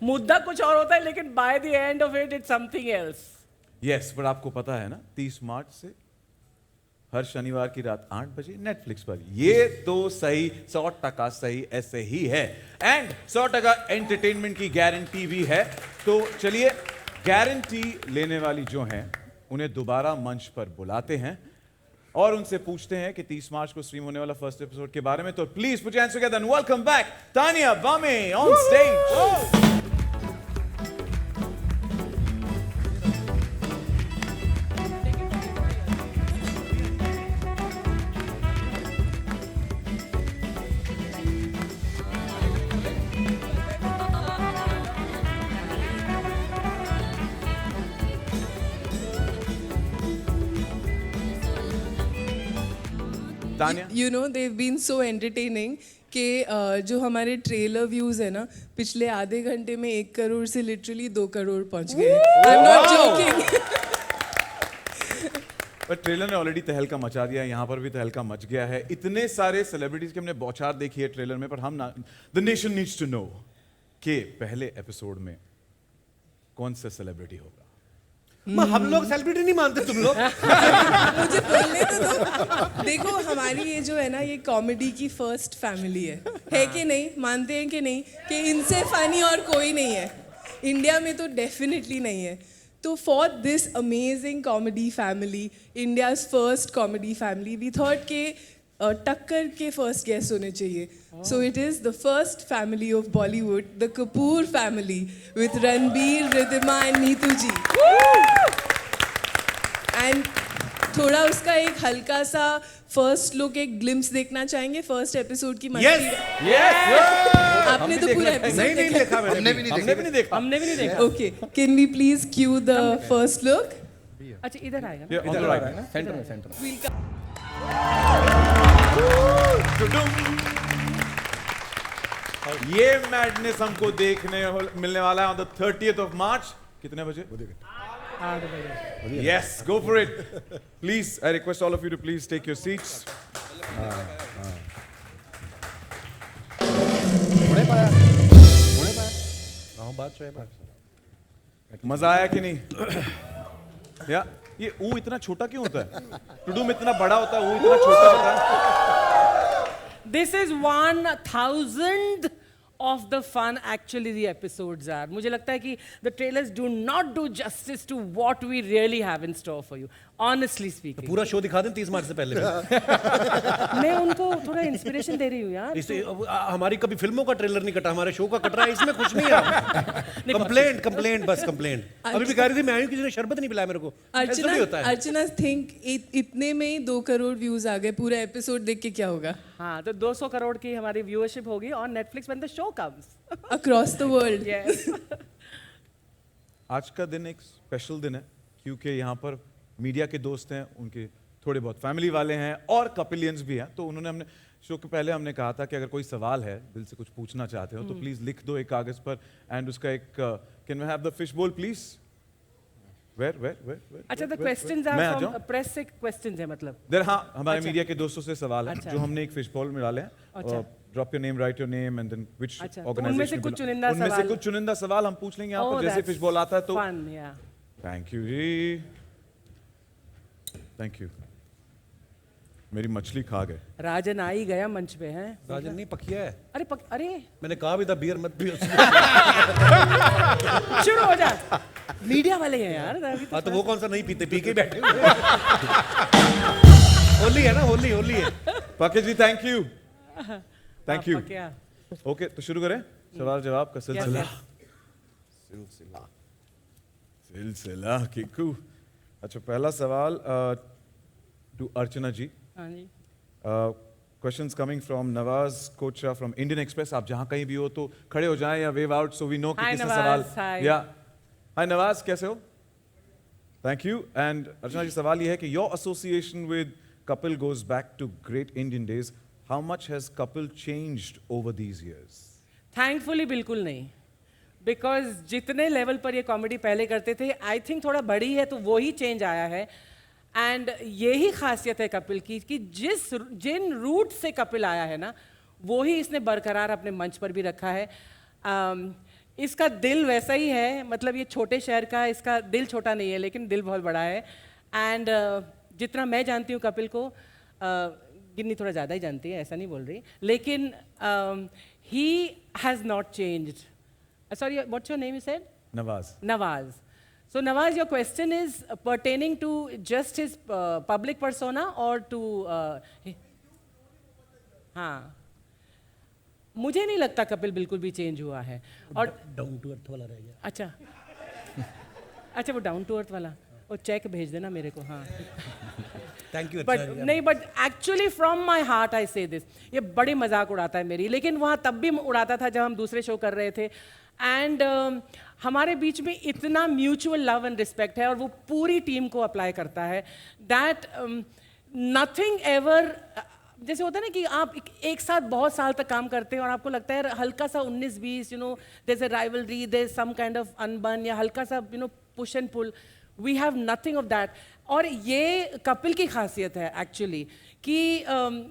मुद्दा कुछ और होता है लेकिन by the end of it something else. Yes, पर आपको पता है ना 30 मार्च से हर शनिवार की रात 8 बजे नेटफ्लिक्स पर। ये तो सही 100% सही ऐसे ही है, एंड 100% एंटरटेनमेंट की गारंटी भी है। तो चलिए गारंटी लेने वाली जो हैं उन्हें दोबारा मंच पर बुलाते हैं और उनसे पूछते हैं कि 30 मार्च को स्ट्रीम होने वाला फर्स्ट एपिसोड के बारे में। तो please put your hands together and welcome back Tania वामे on stage. Tania, You know, they've been so entertaining कि जो हमारे ट्रेलर व्यूज है ना, पिछले आधे घंटे में 1 करोड़ से लिटरली 2 करोड़ पहुंच गए। I'm not joking. पर ट्रेलर ने ऑलरेडी तहलका मचा दिया है, यहाँ पर भी तहलका मच गया है। इतने सारे सेलिब्रिटीज की हमने बौछार देखी है ट्रेलर में, पर हम ना the nation needs to know कि पहले एपिसोड में कौन सा सेलिब्रिटी होगा। हम लोग सेलिब्रिटी नहीं मानते तुम लोग। मुझे बोलने तो दो। देखो, हमारी ये जो है ना, ये कॉमेडी की फर्स्ट फैमिली है कि नहीं? मानते हैं कि नहीं कि इनसे फनी और कोई नहीं है इंडिया में? तो डेफिनेटली नहीं है। तो for this amazing comedy family, India's first comedy family, we thought के टक्कर के फर्स्ट गेस्ट होने चाहिए। So it is the first family of Bollywood, the Kapoor family, with Ranbir, Riddhima and Neetu ji. And थोड़ा उसका एक हल्का सा फर्स्ट लुक, एक ग्लिम्स देखना चाहेंगे फर्स्ट एपिसोड की मस्ती। आपने तो पूरा एपिसोड नहीं देखा मैंने। हमने भी नहीं देखा। हमने भी नहीं देखा। Okay, can we please cue the first look? अच्छा इधर आएगा ना? Yeah, on the right. Centre में सेंटर में ये मैडनेस हमको देखने मिलने वाला है on the 30th of March. कितने बजे? 8 बजे। Yes, go for it. Please, I request all of you to please take your seats. होने पाया बात जो है मजा आया कि नहीं? या ये ऊ इतना छोटा क्यों होता है? टुडुम इतना बड़ा होता है, ऊ इतना छोटा होता है. This is 1,000th of the fun actually the episodes are. मुझे लगता है कि the trailers do not do justice to what we really have in store for you. Honestly speaking. पूरा शो दिखा दें 30 मार्च से पहले. मैं उनको थोड़ा इंस्पिरेशन दे रही हूँ यार. इससे हमारी कभी फिल्मों का ट्रेलर नहीं कटा, हमारे शो का कट रहा है, इसमें कुछ नहीं है. कंप्लेंट बस कंप्लेंट. अभी भी कह रही थी मैं आई हूँ, किसी ने शरबत नहीं पिलाया मेरे को. ऐसा भी होता है. अर्चना थिंक इतने में ही 2 करोड़ व्यूज आ गए. पूरा एपिसोड देख के क्या होगा? हाँ तो 200 करोड़ की हमारी व्यूअरशिप होगी on Netflix when the show comes. Across the world. Yes. आज का दिन एक स्पेशल दिन है क्योंकि यहाँ पर मीडिया के दोस्त हैं, उनके थोड़े बहुत फैमिली वाले हैं और कपिलियंस भी हैं. तो उन्होंने हमने शो के पहले हमने कहा था कि अगर कोई सवाल है, दिल से कुछ पूछना चाहते हो तो प्लीज लिख दो एक कागज पर एंड उसका एक can we have the fish bowl please. Where अच्छा the questions are from press से questions है मतलब. देयर हाँ हमारे मीडिया के दोस्तों से सवाल है अच्छा। जो हमने एक फिश बॉल में डाले हैं. Drop your name, write your name and then which अच्छा, तो ऑर्गेनाइजेशन. उनमें से कुछ चुनिंदा उनमें से सवाल। कुछ चुनिंदा सवाल हम पूछ लेंगे यहाँ Oh, पर जैसे that's फिश बॉल आता है तो. fun, yeah. Thank you ji, thank you. मेरी मछली खा गए. राजन आ ही गया मंच पे हैं. राजन नहीं पकिया है. अरे मैंने कहा भी था बियर मत पियो. शुरू हो जा. मीडिया वाले हैं यार अभी हाँ तो वो कौन सा नहीं पीते, पी के बैठे हुए. होली है ना, होली है. पके जी थैंक यू, थैंक यू. क्या ओके तो शुरू करें सवाल जवाब का सिलसिला. सिलसिला किकू. अच्छा पहला सवाल टू अर्चना जी. हाँ जी. Questions coming from Nawaz Kochra from Indian Express. आप जहां कहीं भी हो तो खड़े हो जाएं या wave out so we know कि Hi, किसने नवाज, सवाल. hi. या हाय नवाज कैसे हो? Thank you. And Archana ji सवाल ये है कि your association with Kapil goes back to great Indian days. How much has Kapil changed over these years? Thankfully बिल्कुल नहीं. बिकॉज जितने लेवल पर ये कॉमेडी पहले करते थे आई थिंक थोड़ा बड़ी है तो वो ही चेंज आया है. एंड यही खासियत है कपिल की कि जिन रूट से कपिल आया है ना वो ही इसने बरकरार अपने मंच पर भी रखा है. इसका दिल वैसा ही है, मतलब ये छोटे शहर का, इसका दिल छोटा नहीं है लेकिन दिल बहुत बड़ा है. एंड जितना मैं जानती हूँ कपिल को, गिन्नी थोड़ा ज़्यादा ही जानती है, ऐसा नहीं बोल रही, लेकिन he has not changed. Sorry, what's your name you said? Nawaz. Nawaz. So Nawaz, your question is pertaining to just his public persona or to... हाँ. मुझे नहीं लगता कपिल बिल्कुल भी चेंज हुआ है. और डाउन टू अर्थ वाला रह गया. अच्छा वो डाउन टू अर्थ वाला, वो चेक भेज देना मेरे को. हाँ. Thank you. बट नहीं, but actually from my heart I से दिस. ये बड़ी मजाक उड़ाता है मेरी, लेकिन वहाँ तब भी उड़ाता था जब हम दूसरे शो कर रहे थे. एंड हमारे बीच में इतना म्यूचुअल लव एंड रिस्पेक्ट है और वो पूरी टीम को अप्लाई करता है. दैट नथिंग एवर, जैसे होता है ना कि आप एक साथ बहुत साल तक काम करते हैं और आपको लगता है हल्का सा 19-20 there is a rivalry, there is some kind of अनबन या हल्का सा push and pull. We have nothing of that. और ये कपिल की खासियत है एक्चुअली कि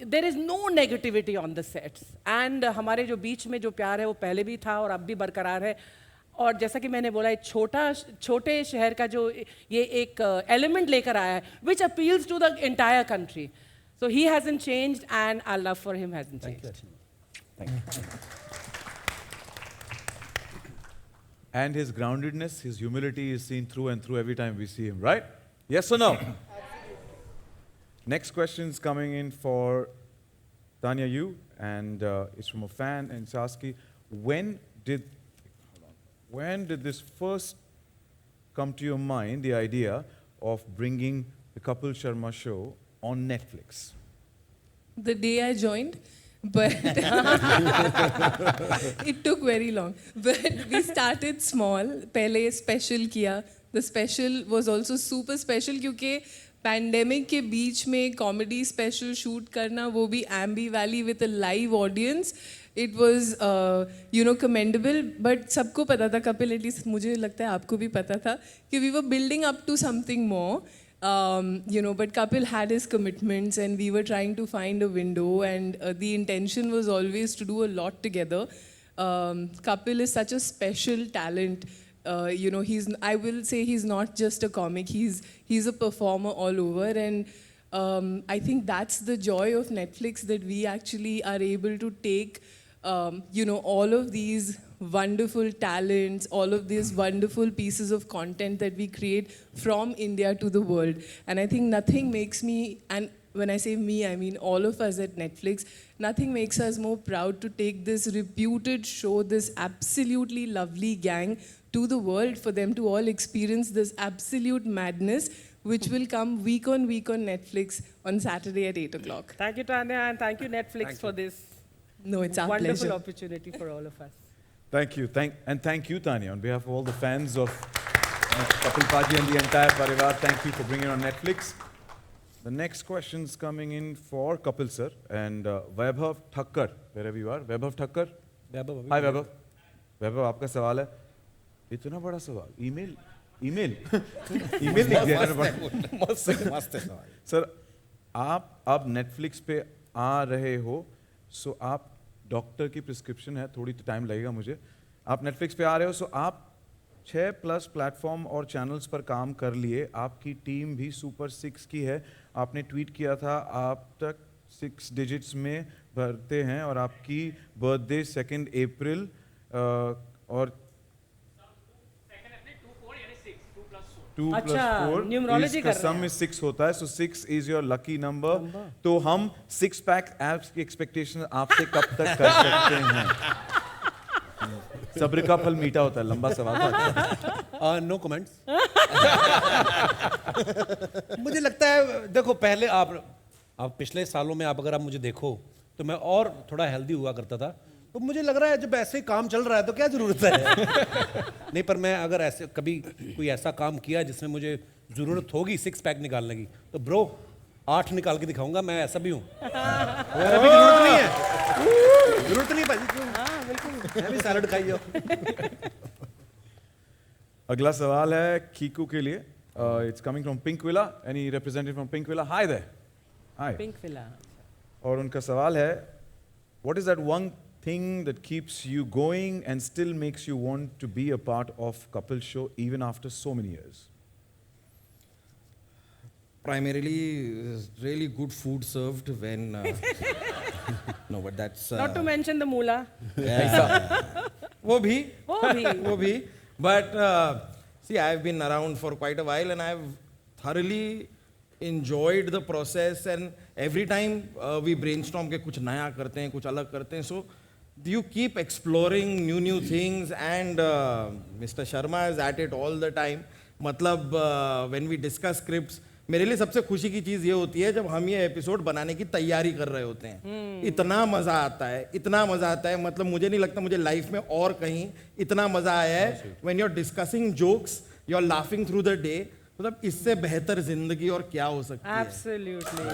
there is no negativity on the sets. And हमारे जो बीच में जो प्यार है वो पहले भी था और अब भी बरकरार है. और जैसा कि मैंने बोला, छोटे शहर का जो ये एक एलिमेंट लेकर आया है which appeals to the entire country. So he hasn't changed and our love for him hasn't changed. And his groundedness, his humility is seen through and through every time we see him, right? Yes or no? Next question is coming in for Tanya Yu, and it's from a fan, and it's asking, when did this first come to your mind, the idea of bringing the Kapil Sharma show on Netflix? The day I joined, but it took very long. But we started small. पहले special किया, the special was also super special क्योंकि pandemic के बीच में comedy special shoot करना, वो भी Aamby valley with a live audience, it was you know commendable. But सबको पता था, कपिल एटलीस्ट मुझे लगता है आपको भी पता था कि we were building up to something more. You know, but Kapil had his commitments and we were trying to find a window, and the intention was always to do a lot together. Kapil is such a special talent. You know, I will say he's not just a comic, he's a performer all over, and I think that's the joy of Netflix, that we actually are able to take you know, all of these wonderful talents, all of these wonderful pieces of content that we create from India to the world. And I think nothing makes me, and when I say me, I mean all of us at Netflix, nothing makes us more proud to take this reputed show, this absolutely lovely gang, to the world, for them to all experience this absolute madness, which will come week on Netflix on Saturday at 8 o'clock. Thank you, Tanya, and thank you, Netflix, for this No, it's our wonderful pleasure. opportunity for all of us. Thank you. Thank you, Tanya, on behalf of all the fans of Kapil Paji and the entire Parivar. Thank you for bringing it on Netflix. The next question's coming in for Kapil sir and Vaibhav Thakkar, wherever you are. Vaibhav Thakkar. Hi, Vaibhav. Vaibhav, आपका सवाल है. इतना बड़ा सवाल. Email लिख दिया इन्होंने. मस्त है सवाल. सर, आप अब नेटफ्लिक्स पे आ रहे हो, सो आप डॉक्टर की प्रिस्क्रिप्शन है, थोड़ी तो टाइम लगेगा मुझे. आप नेटफ्लिक्स पे आ रहे हो, सो आप 6+ प्लेटफॉर्म और चैनल्स पर काम कर लिए. आपकी टीम भी सुपर 6 की है. आपने ट्वीट किया था आप तक 6 डिजिट्स में भरते हैं और आपकी बर्थडे 2 अप्रैल और 2 अच्छा, + 4 numerology कर रहे सम हैं. में 6 होता है, सो 6 इज योर लकी नंबर. तो हम 6 पैक एप्स की एक्सपेक्टेशन आपसे कब तक कर सकते हैं? सब्र का फल मीठा होता है. लंबा सवाल था. No comments. मुझे लगता है, देखो, पहले आप पिछले सालों में अगर आप मुझे देखो तो मैं और थोड़ा हेल्दी हुआ करता था. तो मुझे लग रहा है जब ऐसे काम चल रहा है तो क्या जरूरत है. नहीं, पर मैं अगर ऐसे कभी कोई ऐसा काम किया जिसमें मुझे जरूरत होगी 6 पैक निकालने की, तो ब्रो 8 निकाल के दिखाऊंगा. मैं ऐसा भी हूँ. अभी जरूरत नहीं है. जरूरत नहीं भाजी. क्यों? बिल्कुल. मैं भी सैलड खाई जाओ. अगला सवाल है कीकू के लिए. It's coming from Pink Villa. Any representative from Pink Villa? Hi there. Hi. Pink Villa. और उनका सवाल है, what is that one thing that keeps you going and still makes you want to be a part of Kapil show even after so many years? Primarily, really good food served when. No, but that's. Not to mention the moolah. वो भी. But see, I've been around for quite a while and I've thoroughly enjoyed the process, and every time we brainstorm के कुछ नया करते हैं, कुछ अलग करते हैं. So you keep exploring new things, and Mr. Sharma is at it all the time. मतलब when we discuss scripts, मेरे लिए सबसे खुशी की चीज़ ये होती है जब हम ये एपिसोड बनाने की तैयारी कर रहे होते हैं. इतना मज़ा आता है. मतलब मुझे नहीं लगता मुझे लाइफ में और कहीं इतना मज़ा आया है. when you're discussing jokes, you're laughing through the day. मतलब इससे बेहतर जिंदगी और क्या हो सकती है. Absolutely.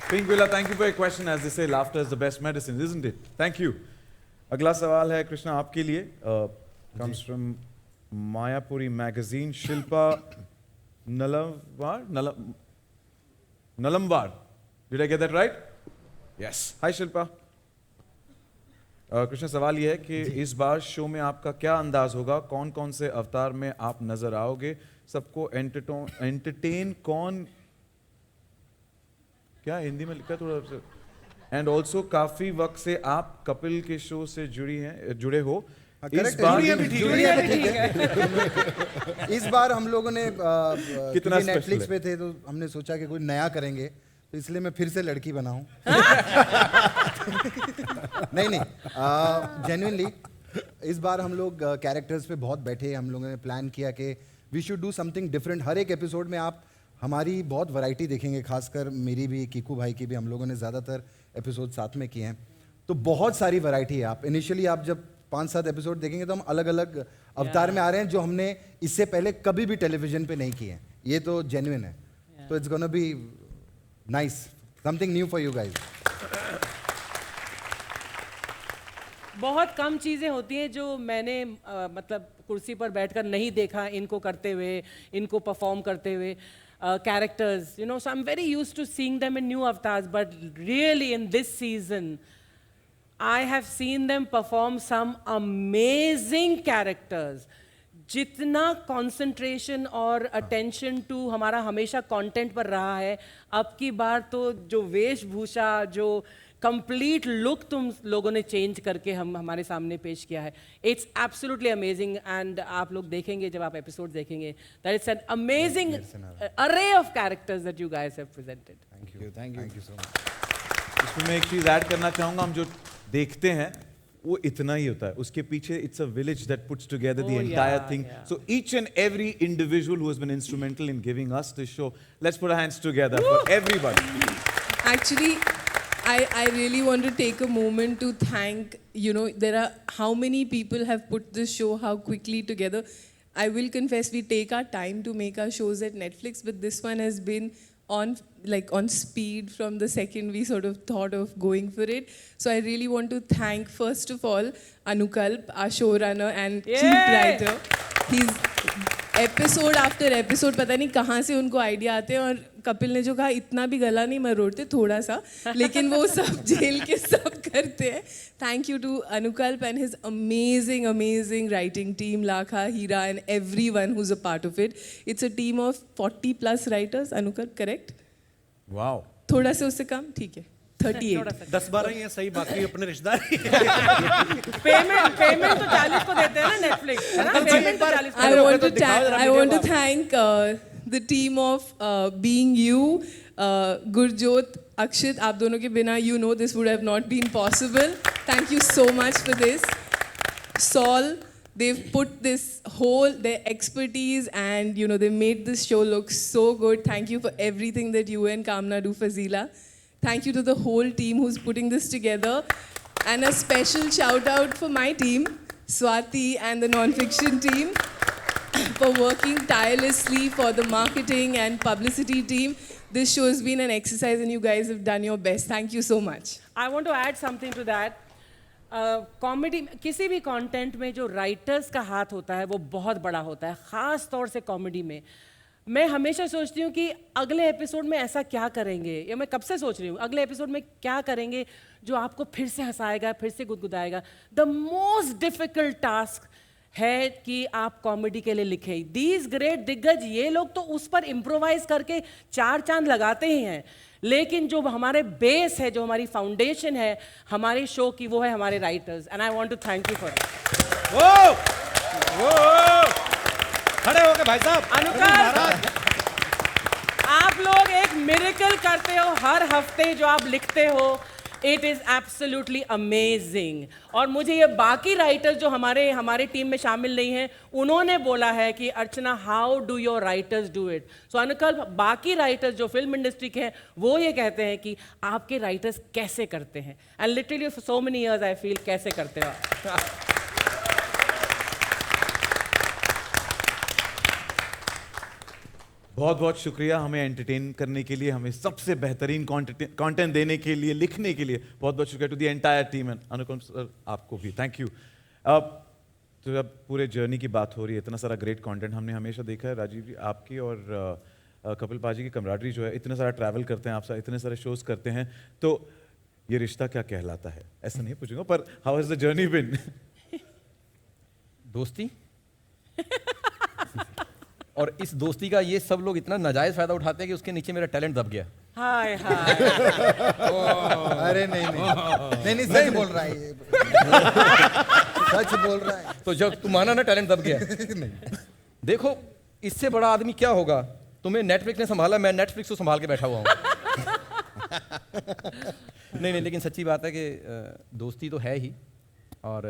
Pink Villa, thank you for your question. As they say, laughter is the best medicine, isn't it? Thank you. अगला सवाल है कृष्णा आपके लिए. Comes from Mayapuri magazine. Shilpa Nalamvar. Did I get that right? Yes. Hi Shilpa. Krishna सवाल ये है कि इस बार शो में आपका क्या अंदाज होगा? कौन कौन से अवतार में आप नजर आओगे? सबको एंटरटेन कौन, क्या हिंदी में लिखा थोड़ा सा. एंड ऑल्सो काफी वक्त से आप कपिल के शो से जुड़े हो. इस बार हम लोगों ने कितना नेटफ्लिक्स पे थे तो हमने सोचा कि कुछ नया करेंगे, तो इसलिए मैं फिर से लड़की बनाऊं. नहीं, जेन्युइनली इस बार हम लोग कैरेक्टर्स पे बहुत बैठे. हम लोगों ने प्लान किया कि we should do something different. हर एक एपिसोड में आप हमारी बहुत वैरायटी देखेंगे, खासकर मेरी भी, कीकू भाई की भी. हम लोगों ने ज़्यादातर एपिसोड साथ में किए हैं, तो बहुत सारी वैरायटी है. आप इनिशियली आप जब 5-7 एपिसोड देखेंगे तो हम अलग अलग अवतार में आ रहे हैं जो हमने इससे पहले कभी भी टेलीविजन पे नहीं किए हैं. ये तो जेन्युइन है. तो it's gonna be nice, something new for you guys. बहुत कम चीज़ें होती हैं जो मैंने मतलब कुर्सी पर बैठकर नहीं देखा इनको करते हुए, इनको परफॉर्म करते हुए. Characters, you know, so I'm very used to seeing them in new avatars, but really in this season, I have seen them perform some amazing characters. जितना कंसंट्रेशन और अटेंशन टू हमारा हमेशा कंटेंट पर रहा है, अब की बार तो जो वेशभूषा, जो कंप्लीट लुक तुम लोगों ने चेंज करके हमारे सामने पेश किया है, इट्स एब्सोल्युटली अमेजिंग. एंड आप लोग देखेंगे जब आप एपिसोड देखेंगे, दैट इट्स एन अमेजिंग अरे of characters that you guys have presented. Thank you so much. इसमें मैं एक चीज ऐड करना चाहूंगा. हम जो देखते हैं वो इतना ही होता है, उसके पीछे it's a village that puts together the entire thing. So each and every individual who has been instrumental in giving us this show, let's put our hands together for everybody. Actually, I really want to take a moment to thank, you know, there are how many people have put this show how quickly together. I will confess we take our time to make our shows at Netflix, but this one has been on speed from the second we sort of thought of going for it. So I really want to thank first of all Anukalp, our showrunner and chief writer. He's episode after episode पता नहीं कहाँ से उनको idea आते हैं, और कपिल ने जो कहा इतना भी गला नहीं मरोड़ते, थोड़ा सा, लेकिन वो सब झेल के सब करते हैं. Thank you to Anukalp and his amazing writing team, Lakha, Heera and everyone who is a part of it. It's a team of 40+ writers. Anukalp correct? Wow. थोड़ा से उससे कम, ठीक है, 38. 10-12 ही है सही, बाकी अपने रिश्तेदार. पेमेंट तो 40 को देते हैं ना नेटफ्लिक्स, है ना? पेमेंट तो 40 को. I want to thank the team of Being You, Gurjot, Akshit. आप दोनों के बिना, you know, this would have not been possible. Thank you so much for this. Saul, they've put this whole, their expertise, and you know, they made this show look so good. Thank you for everything that you and Kamna do for Zila. Thank you to the whole team who's putting this together. And a special shout out for my team, Swati and the non-fiction team, for working tirelessly for the marketing and publicity team. This show has been an exercise and you guys have done your best. Thank you so much. I want to add something to that. Comedy, किसी भी content में जो writers का हाथ होता है वो बहुत बड़ा होता है, ख़ास तौर से कॉमेडी में. मैं हमेशा सोचती हूँ कि अगले एपिसोड में ऐसा क्या करेंगे, या मैं कब से सोच रही हूँ अगले एपिसोड में क्या करेंगे जो आपको फिर से हंसाएगा, फिर से गुदगुदाएगा. द मोस्ट डिफिकल्ट टास्क है कि आप कॉमेडी के लिए लिखें. दीज ग्रेट दिग्गज, ये लोग तो उस पर इम्प्रोवाइज करके 4 चांद लगाते ही हैं, लेकिन जो हमारे बेस है, जो हमारी फाउंडेशन है हमारे शो की, वो है हमारे writers. And I want to thank you for it. खड़े हो गए भाई साहब. अनुकल्प, आप लोग एक मिरेकल करते हो हर हफ्ते जो आप लिखते हो. It is absolutely amazing. और मुझे ये बाकी राइटर्स जो हमारे टीम में शामिल नहीं हैं, उन्होंने बोला है कि Archana, how do your writers do it. So Anukalp, बाकी राइटर्स जो फिल्म इंडस्ट्री के हैं वो ये कहते हैं कि आपके राइटर्स कैसे करते हैं. And literally for so many years I feel कैसे करते हो. बहुत बहुत शुक्रिया हमें एंटरटेन करने के लिए, हमें सबसे बेहतरीन कंटेंट देने के लिए, लिखने के लिए. बहुत बहुत शुक्रिया to the entire team. And Anukalp sir, आपको भी थैंक यू. तो जब पूरे जर्नी की बात हो रही है, इतना सारा ग्रेट कंटेंट हमने हमेशा देखा है, राजीव जी आपकी और कपिल पाजी की कमराडरी जो है, इतने सारा ट्रैवल करते हैं, आप इतने सारे शोज करते हैं, तो ये रिश्ता क्या कहलाता है ऐसा नहीं पूछूंगा, पर हाउ हैज द जर्नी बिन? दोस्ती. और इस दोस्ती का ये सब लोग इतना नाजायज फायदा उठाते हैं कि उसके नीचे मेरा टैलेंट दब गया. हाय हाय. अरे नहीं सच बोल रहा है ये. सच बोल रहा है. तो जब तुम माना ना टैलेंट दब गया. नहीं. देखो, इससे बड़ा आदमी क्या होगा. तुम्हें नेटफ्लिक्स ने संभाला, मैं नेटफ्लिक्स को संभाल के बैठा हुआ हूँ. नहीं, लेकिन सच्ची बात है कि दोस्ती तो है ही. और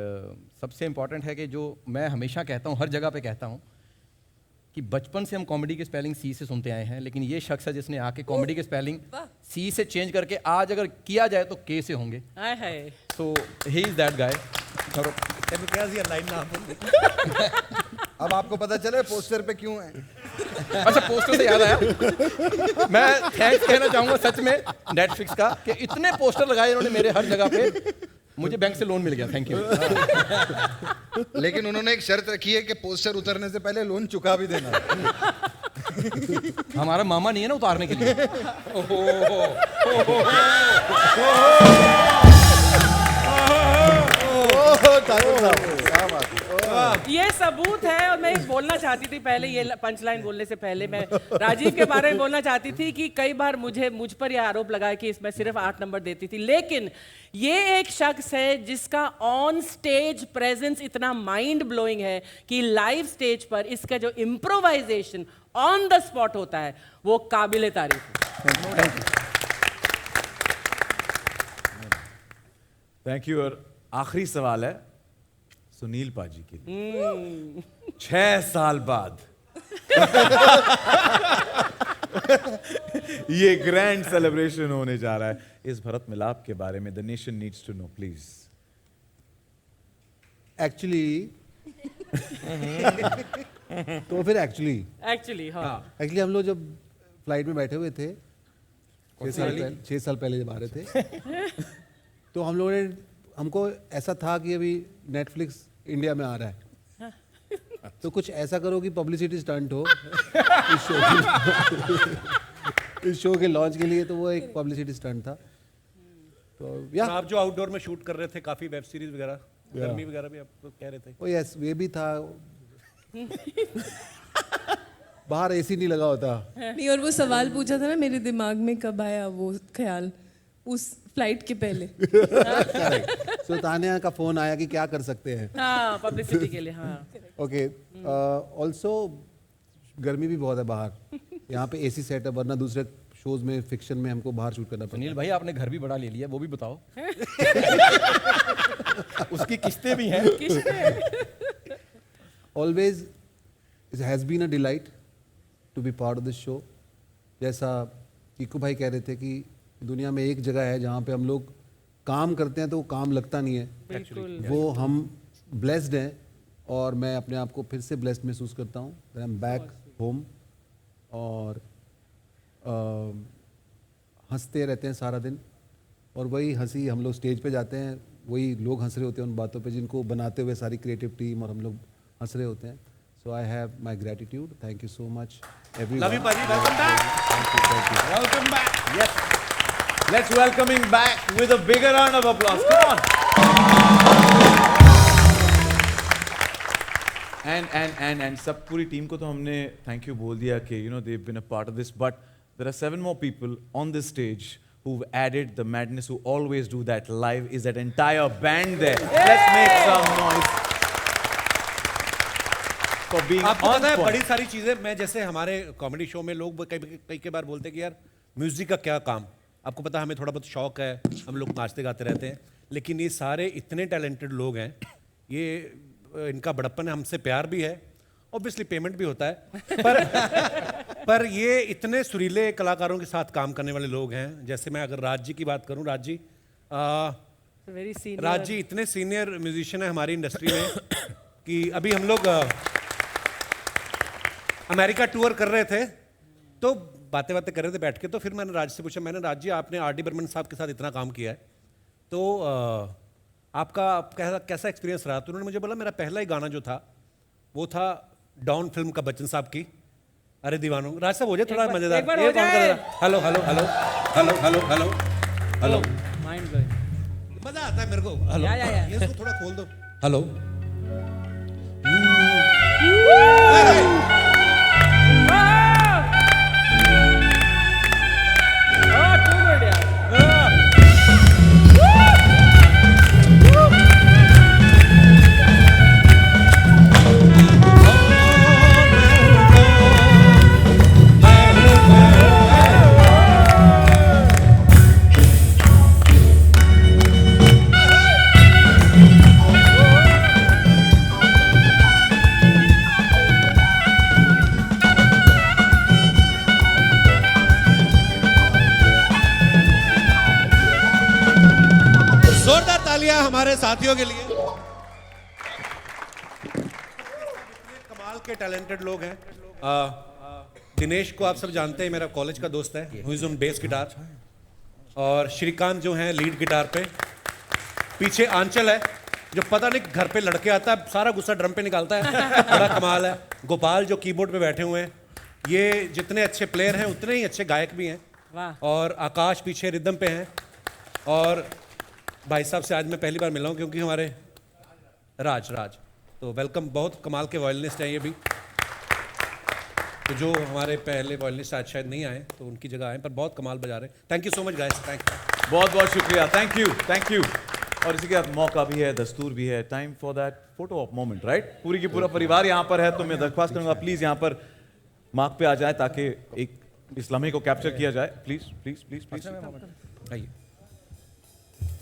सबसे इम्पोर्टेंट है कि जो मैं हमेशा कहता हूँ, हर जगह पे कहता हूँ, कि बचपन से हम कॉमेडी के स्पेलिंग सी से सुनते आए हैं, लेकिन ये शख्स है जिसने आके कॉमेडी के स्पेलिंग सी से चेंज करके आज अगर किया जाए तो के से होंगे. So he is that guy. Line ना बोल। अब आपको पता चले पोस्टर पे क्यों है। अच्छा, पोस्टर से याद आया, मैं थैंक्स कहना चाहूंगा सच में नेटफ्लिक्स का कि इतने पोस्टर लगाए इन्होंने मेरे हर जगह पे, मुझे बैंक से लोन मिल गया। Thank you. लेकिन उन्होंने एक शर्त रखी है कि पोस्टर उतरने से पहले लोन चुका भी देना। हमारा मामा नहीं है ना उतारने के लिए। ये सबूत है। और मैं एक बोलना चाहती थी पहले, ये पंच लाइन बोलने से पहले मैं राजीव के बारे में बोलना चाहती थी कि कई बार मुझ पर यह आरोप लगा कि इसमें सिर्फ 8 नंबर देती थी, लेकिन ये एक शख्स है जिसका ऑन स्टेज प्रेजेंस इतना माइंड ब्लोइंग है कि लाइव स्टेज पर इसका जो इम्प्रोवाइजेशन ऑन द स्पॉट होता है वो काबिले तारीफ है। Thank you. और आखिरी सवाल है सुनील पाजी के लिए। 6 साल बाद ये ग्रैंड सेलिब्रेशन होने जा रहा है, इस भरत मिलाप के बारे में the nation needs to know please. Actually तो फिर एक्चुअली हम लोग जब फ्लाइट में बैठे हुए थे 6 साल पहले जब आ रहे थे तो हम लोगों ने, हमको ऐसा था कि अभी नेटफ्लिक्स इंडिया में आ रहा है, तो कुछ ऐसा करो कि पब्लिसिटी स्टंट हो इस शो के लॉन्च के लिए। तो वो एक पब्लिसिटी स्टंट था। तो या आप जो आउटडोर में शूट कर रहे थे काफी वेब सीरीज वगैरह, गर्मी वगैरह भी आप तो कह रहे थे। ओ यस, ये भी था। बाहर एसी नहीं लगा होता। नहीं, और वो सवाल पूछा था ना, मेरे दिमाग में कब आया वो ख्याल उस फ्लाइट के पहले। सो तानिया का फोन आया कि क्या कर सकते हैं पब्लिसिटी के लिए। हाँ, ओके। ऑल्सो गर्मी भी बहुत है बाहर, यहाँ पे एसी सेट है, वरना दूसरे शोज में फिक्शन में हमको बाहर शूट करना पड़ता है। सुनील भाई आपने घर भी बड़ा ले लिया, वो भी बताओ। उसकी किस्तें भी हैं। Always it has been a delight to be part of this show. जैसा चीकू भाई कह रहे थे कि दुनिया में एक जगह है जहाँ पे हम लोग काम करते हैं तो वो काम लगता नहीं है, वो हम ब्लेस्ड हैं। और मैं अपने आप को फिर से ब्लेस्ड महसूस करता हूँ। आई एम बैक होम और हंसते रहते हैं सारा दिन, और वही हंसी हम लोग स्टेज पे जाते हैं, वही लोग हंस रहे होते हैं उन बातों पे जिनको बनाते हुए सारी क्रिएटिव टीम और हम लोग हंस रहे होते हैं। So I have my gratitude. Thank you so much everyone. Love you paaji, welcome back. Welcome back. Yes. Let's welcome him back with a bigger round of applause. Come on. And सब पूरी team को तो हमने thank you बोल दिया कि they've been a part of this, but there are 7 more people on this stage who've added the madness, who always do that live. Is that entire band there? Let's make some noise for being आपको on पता है point. बड़ी सारी चीजें, मैं जैसे हमारे comedy show में लोग कई बार बोलते हैं कि यार म्यूजिक का क्या काम। आपको पता है हमें थोड़ा बहुत शौक है, हम लोग नाचते गाते रहते हैं, लेकिन ये सारे इतने टैलेंटेड लोग हैं, ये इनका बड़प्पन है, हमसे प्यार भी है, ऑब्वियसली पेमेंट भी होता है, पर ये इतने सुरीले कलाकारों के साथ काम करने वाले लोग हैं। जैसे मैं अगर राज जी की बात करूं, राज जी इतने सीनियर म्यूजिशियन है हमारी इंडस्ट्री में कि अभी हम लोग अमेरिका टूर कर रहे थे तो बातें कर रहे थे बैठ के, तो फिर मैंने राज से पूछा, मैंने राज जी आपने आर डी बर्मन साहब के साथ इतना काम किया है तो आपका कैसा एक्सपीरियंस रहा? तो उन्होंने मुझे बोला मेरा पहला ही गाना जो था वो था डॉन फिल्म का बच्चन साहब की अरे दीवानो। राज साहब हो जाए थोड़ा मजेदार। Hello hello hello hello hello hello hello, mind blowing, मजा आता है मेरे को। हेलो, ये इसको थोड़ा खोल दो। हेलो, जोरदार तालियां हमारे साथियों के लिए। कमाल के टैलेंटेड लोग हैं। दिनेश को आप सब जानते हैं, मेरा कॉलेज का दोस्त है, who is on bass guitar. और श्रीकांत जो हैं लीड गिटार पे। पीछे आंचल है जो पता नहीं घर पे लड़के आता है, सारा गुस्सा ड्रम पे निकालता है, बड़ा कमाल है। गोपाल जो कीबोर्ड पे बैठे हुए हैं। ये जितने अच्छे प्लेयर हैं उतने ही अच्छे गायक भी हैं। वाह। और आकाश पीछे रिदम पे हैं। और भाई साहब से आज मैं पहली बार मिला हूँ क्योंकि हमारे राज तो वेलकम। बहुत कमाल के वॉयलिनिस्ट हैं ये भी। तो जो हमारे पहले वॉयलिनिस्ट आज शायद नहीं आए तो उनकी जगह आए, पर बहुत कमाल बजा रहे हैं। Thank you so much guys, thank you. बहुत बहुत शुक्रिया, थैंक यू। और इसी के साथ मौका भी है, दस्तूर भी है, time for that photo of moment, right? पूरी की पूरा परिवार यहाँ पर है, तो मैं दरख्वास्त करूंगा प्लीज यहाँ पर मार्क पे आ जाए ताकि एक इस लम्हे को कैप्चर किया जाए। प्लीज प्लीज प्लीज प्लीज आइए।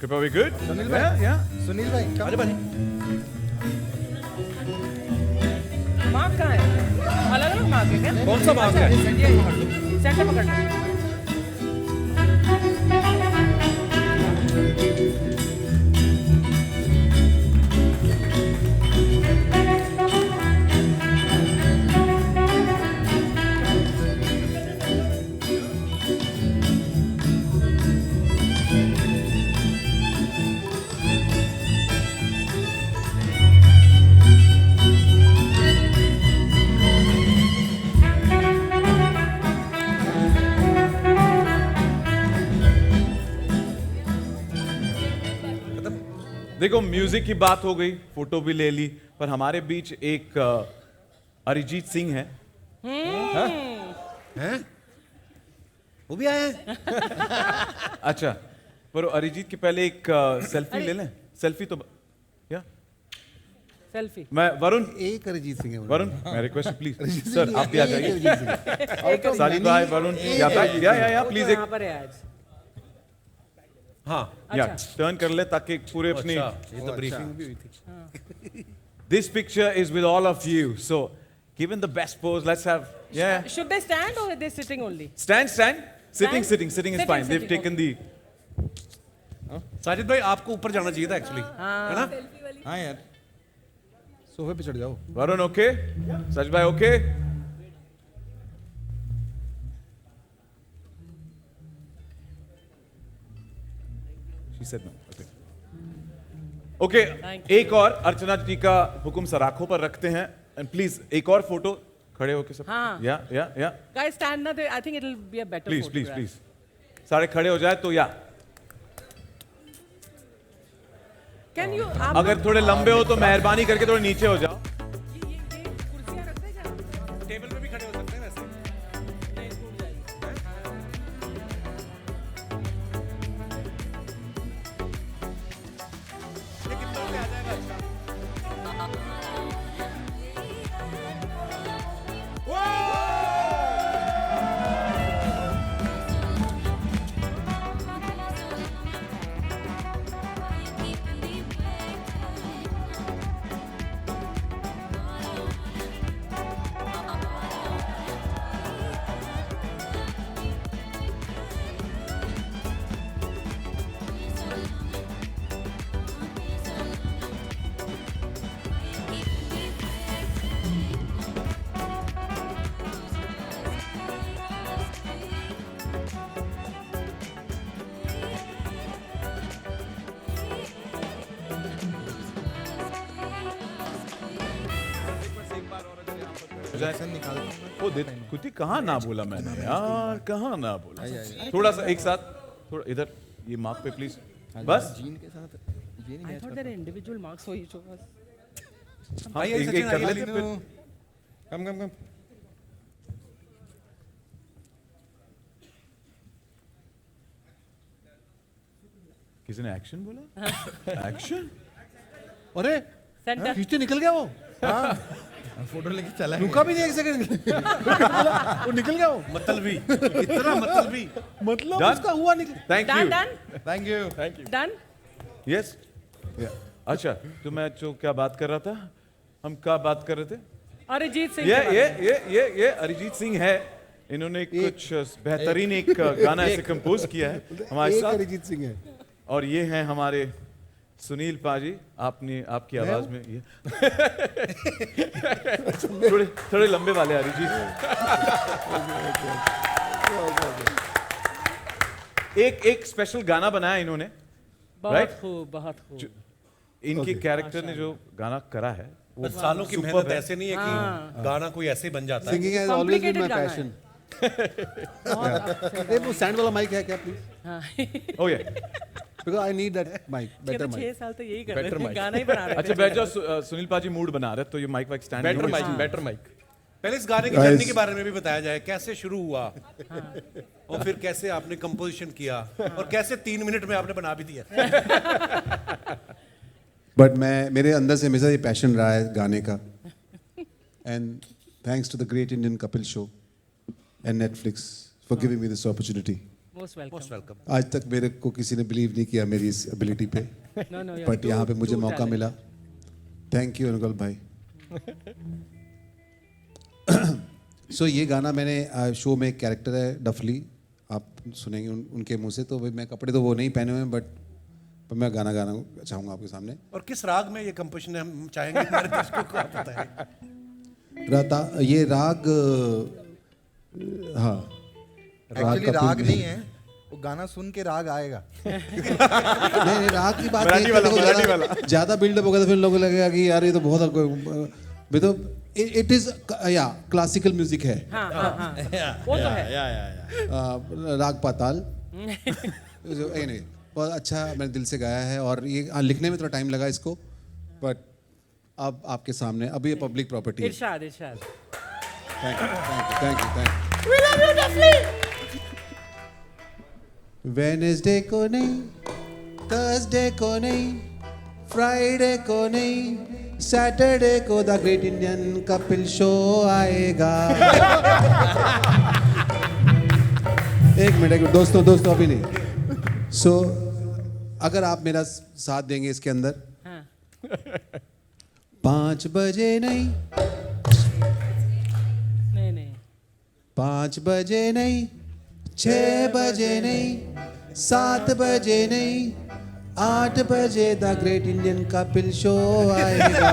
कृपया वी गुड सुनील भाई, या सुनील भाई अरे भाई मार्क कहाँ है? अलग अलग मार्क है क्या? कौन सा मार्क है? सेंटर पकड़ना। देखो, म्यूजिक की बात हो गई, फोटो भी ले ली, पर हमारे बीच एक अरिजीत सिंह है। हैं? वो भी आए हैं? अच्छा, पर अरिजीत के पहले एक सेल्फी ले लें। सेल्फी तो क्या? सेल्फी। मैं वरुण, एक अरिजीत सिंह है वरुण, मैं request please Arijit sir Singh, आप भी आ एक अरिजीत सिंह जाइए। साजिद भाई, वरुण, या प्लीज एक यहाँ पर है आज। हाँ या टर्न कर ले ताकि पूरे अपनी ये तो ब्रीफिंग भी हुई थी। This picture is with all of you, so given the best pose, let's have Should they stand or are they sitting only? stand. Sitting is Sitting, fine. They've sitting, taken the Sajid भाई आपको ऊपर जाना चाहिए था actually, है ना? हाँ यार, सोफे पे चढ़ जाओ। Varun, okay? Saj bhai, okay? She said no. Okay. Okay, एक और अर्चना जी का हुक्म सराखों पर रखते हैं, एंड प्लीज एक और फोटो खड़े होके सब। हाँ। या Guys, stand now. I think it'll be a better please photograph. Please सारे खड़े हो जाए तो या Can you? आप अगर थोड़े लंबे हो तो मेहरबानी करके थोड़े नीचे हो जाओ। ये कुर्सियाँ रखते हैं क्या? टेबल पे भी खड़े हो सकते हैं वैसे। ये कितना पे आ जाएगा? अच्छा। वो कुछ कहाँ ना बोला मैंने यार, कहाँ ना बोला। थोड़ा सा एक साथ, थोड़ा इधर ये मार्क पे प्लीज, बस। जीन के साथ ये नहीं I thought there are individual marks for each of us. हाँ, एक एक कर लेते फिर। कम किसी ने एक्शन बोला? एक्शन? अरे Center. खींचते निकल गया वो। फोटो लेके चला रुका भी नहीं एक सेकंड। वो निकल गया वो। मतलबी, इतना मतलबी। मतलब Done? उसका हुआ निकल। Thank Done, you, done, thank you. done. Yes. अच्छा, तो मैं जो क्या बात कर रहा था, हम क्या बात कर रहे थे? अरिजीत सिंह। ये अरिजीत सिंह है। इन्होंने कुछ बेहतरीन एक गाना ऐसे कंपोज किया है हमारे एक साथ, अरिजीत सिंह है। और ये हैं हमारे सुनील पाजी, आपकी आवाज में ये थोड़े थोड़े लंबे वाले अरिजीत। एक स्पेशल गाना बनाया इन्होंने, बहुत खूब, बहुत खूब। इनके कैरेक्टर ने जो गाना करा है वो बस सालों की superb मेहनत है। ऐसे नहीं है कि गाना कोई ऐसे ही बन जाता है। Singing has always been my गाना है। पैशन। वो स्टैंड वाला माइक है क्या प्लीज? हाँ। Oh yeah. Because I need that mic, ये बेटर तो 6 माइक। साल तो यही कर Better रहे थे, mic. गाना ही बना रहे थे। अच्छा बैठ जाओ, सुनील पाजी मूड बना रहे तो ये माइक वाइक stand better mic, better mic. पहले इस गाने की जर्नी के बारे में भी बताया जाए, कैसे शुरू हुआ और फिर कैसे आपने कंपोजिशन किया और कैसे 3 मिनट में आपने बना भी दिया। बट मेरे अंदर से हमेशा ये पैशन रहा है गाने का, and thanks to the great Indian Kapil show and Netflix for giving me this opportunity. Most welcome. आज तक मेरे को किसी ने बिलीव नहीं किया मेरी इस एबिलिटी पे, बट यहाँ पे मुझे मौका मिला। थैंक यू अनुगल भाई। सो ये गाना मैंने शो में एक कैरेक्टर है डफली, आप सुनेंगे उनके मुंह से। तो भाई मैं कपड़े तो वो नहीं पहने हुए हैं, बट मैं गाना गाना चाहूँगा आपके सामने। और किस राग में ये कंपोजिशन है, हम चाहेंगे हमारे दर्शकों को आप बताएं। ये राग, हाँ एक्चुअली का राग फिर- नहीं है, वो गाना सुन के राग आएगा। नहीं राग की बात नहीं है, ज्यादा बिल्डअप होगा तो फिर लोगों को लगेगा कि यार ये तो बहुत, तो इट इज या क्लासिकल म्यूजिक है। हाँ, वो तो है। राग पाताल anyway, बहुत अच्छा मैंने दिल से गाया है, और ये लिखने में थोड़ा टाइम लगा इसको, बट अब आपके सामने, अभी ये पब्लिक प्रॉपर्टी है। इरशाद। Thank you. We love you, Duffy. Wednesday को नहीं, थर्सडे को नहीं, फ्राइडे को नहीं, सैटरडे को the great Indian Kapil show आएगा। एक मिनट दोस्तों अभी नहीं। सो अगर आप मेरा साथ देंगे इसके अंदर, 5 बजे नहीं, 5 बजे नहीं, 6 बजे नहीं, 7 बजे नहीं, 8 बजे the great Indian Kapil show आएगा।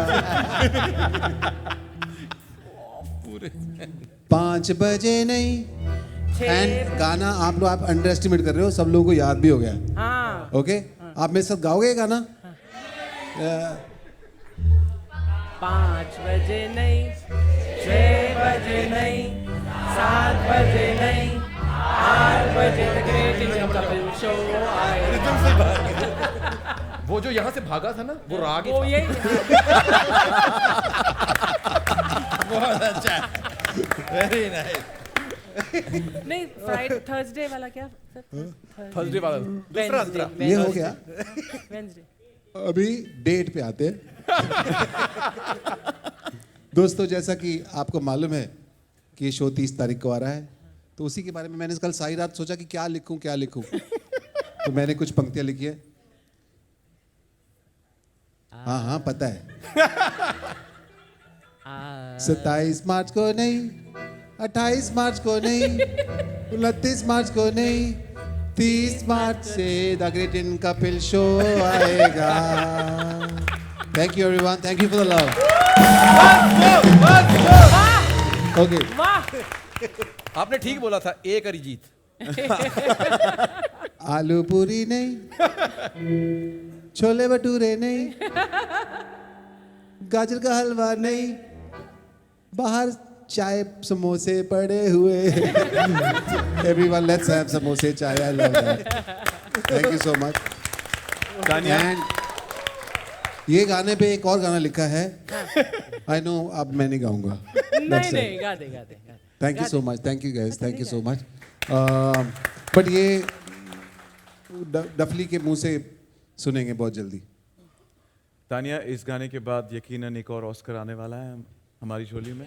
5 बजे नहीं, एंड गाना आप अंडर एस्टिमेट कर रहे हो, सब लोगों को याद भी हो गया। हाँ। ओके, आप मेरे साथ गाओगे गाना? 5 बजे नहीं, 6 बजे नहीं, 7 बजे नहीं, 8 बजे the great Indian Kapil show आएगा। वो जो यहाँ से भागा था ना, वो राग ही वो था। यही बहुत अच्छा, वेरी नाइस। नहीं, फ्राइडे थर्सडे वाला क्या? थर्सडे वाला वेडनेसडे। ये हो गया। वेडनेसडे। अभी डेट पे आते हैं। दोस्तों, जैसा कि आपको मालूम है कि ये शो 30 तारीख को आ रहा है, तो उसी के बारे में मैंने कल सारी रात सोचा कि क्या लिखूं। तो मैंने कुछ पंक्तियां लिखी है। हाँ पता है। 27 मार्च को नहीं, 28 मार्च को नहीं, 29 मार्च को नहीं, 30 मार्च से the great Indian Kapil show आएगा। Thank you everyone, thank you for the love. Okay, आपने ठीक बोला था, एक अरिजीत। आलू पूरी नहीं, छोले भटूरे नहीं, गाजर का हलवा नहीं, बाहर चाय समोसे पड़े हुए। Everyone, let's have समोसे चाय। I love that. Thank you so much. And ये गाने पे एक और गाना लिखा है। I know, अब मैं नहीं गाऊंगा। नहीं, गा दे। Thank you so much. Thank you guys. Thank you so much. But ये डफली के मुंह से सुनेंगे बहुत जल्दी। तानिया, इस गाने के बाद यकीनन एक और ऑस्कर आने वाला है हमारी झोली में।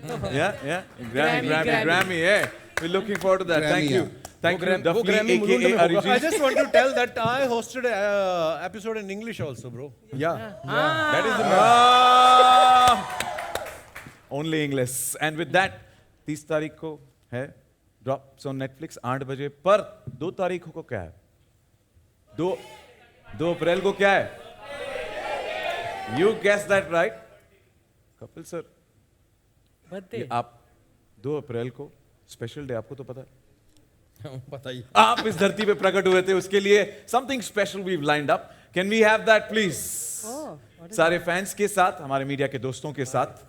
Grammy, yeah. We're looking forward to that. Grammy, Thank you, Duffy, aka I Arijit. just want to tell that I hosted an episode in English also, bro. Yeah, that is the only English. And with that, 30 तारीख को है drops on Netflix 8 बजे पर। 2 तारीख को क्या है? 2 अप्रैल को क्या है? You guessed that right. Kapil sir, birthday आप 2 अप्रैल को स्पेशल डे, आपको तो पता है, बताइए। आप इस धरती पे प्रकट हुए थे, उसके लिए something special we lined up. Can we have that please? सारे फैंस के साथ, हमारे मीडिया के दोस्तों के साथ,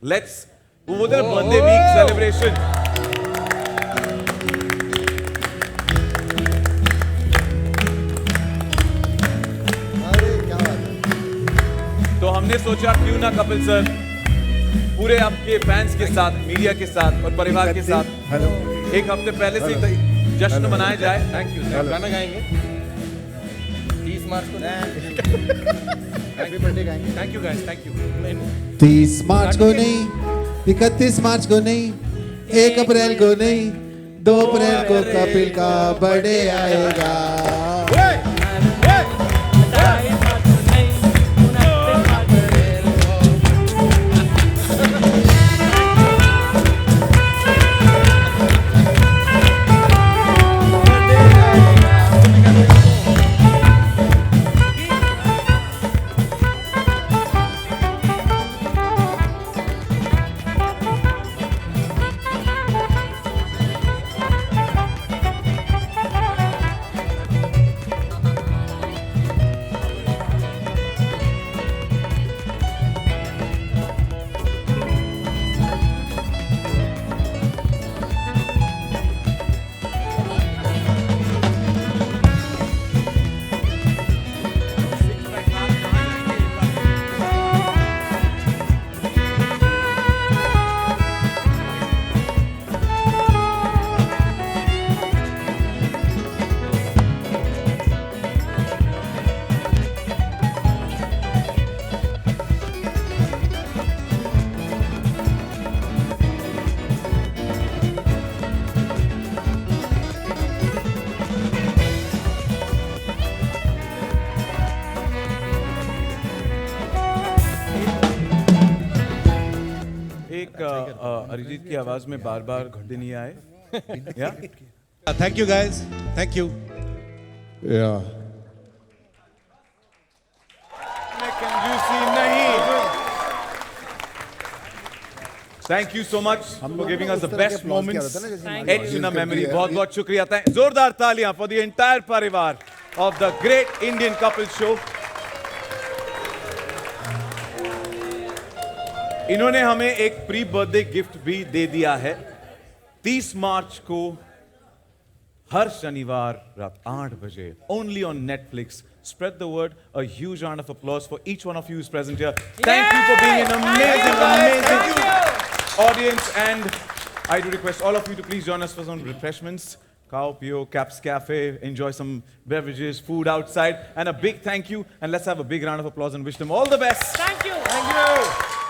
लेट्स वो बर्थडे वीक सेलिब्रेशन. अरे क्या बात है। तो हमने सोचा क्यों ना कपिल सर पूरे आपके फैंस के साथ, मीडिया के साथ और परिवार के साथ एक हफ्ते पहले से ही जश्न मनाया जाए. Thank you. गाना गाएंगे 30 मार्च को. हैप्पी बर्थडे गाएंगे। Thank you guys, thank you. 30 मार्च को नहीं, 31 मार्च को नहीं, 1 अप्रैल को नहीं, 2 अप्रैल को कपिल का बर्थडे आएगा. अरिजीत की आवाज में बार बार घंटे नहीं आए. या thank you guys, thank you. कंजूसी नहीं. Thank you so much for giving us the best moments H in a memory. बहुत बहुत शुक्रिया. जोरदार तालियां फॉर द एंटायर परिवार of the great Indian couple show. इन्होंने हमें एक प्री बर्थडे गिफ्ट भी दे दिया है. 30 मार्च को हर शनिवार रात 8 बजे only on Netflix. Spread the word. A huge round of applause for each one of you who's present here. Thank you for being an amazing audience. And I do request all of you to please join us for some refreshments. Kao Pio, Caps Cafe, enjoy some beverages, food outside. And a big thank you. And let's have a big round of applause and wish them all the best. Thank you. Thank you.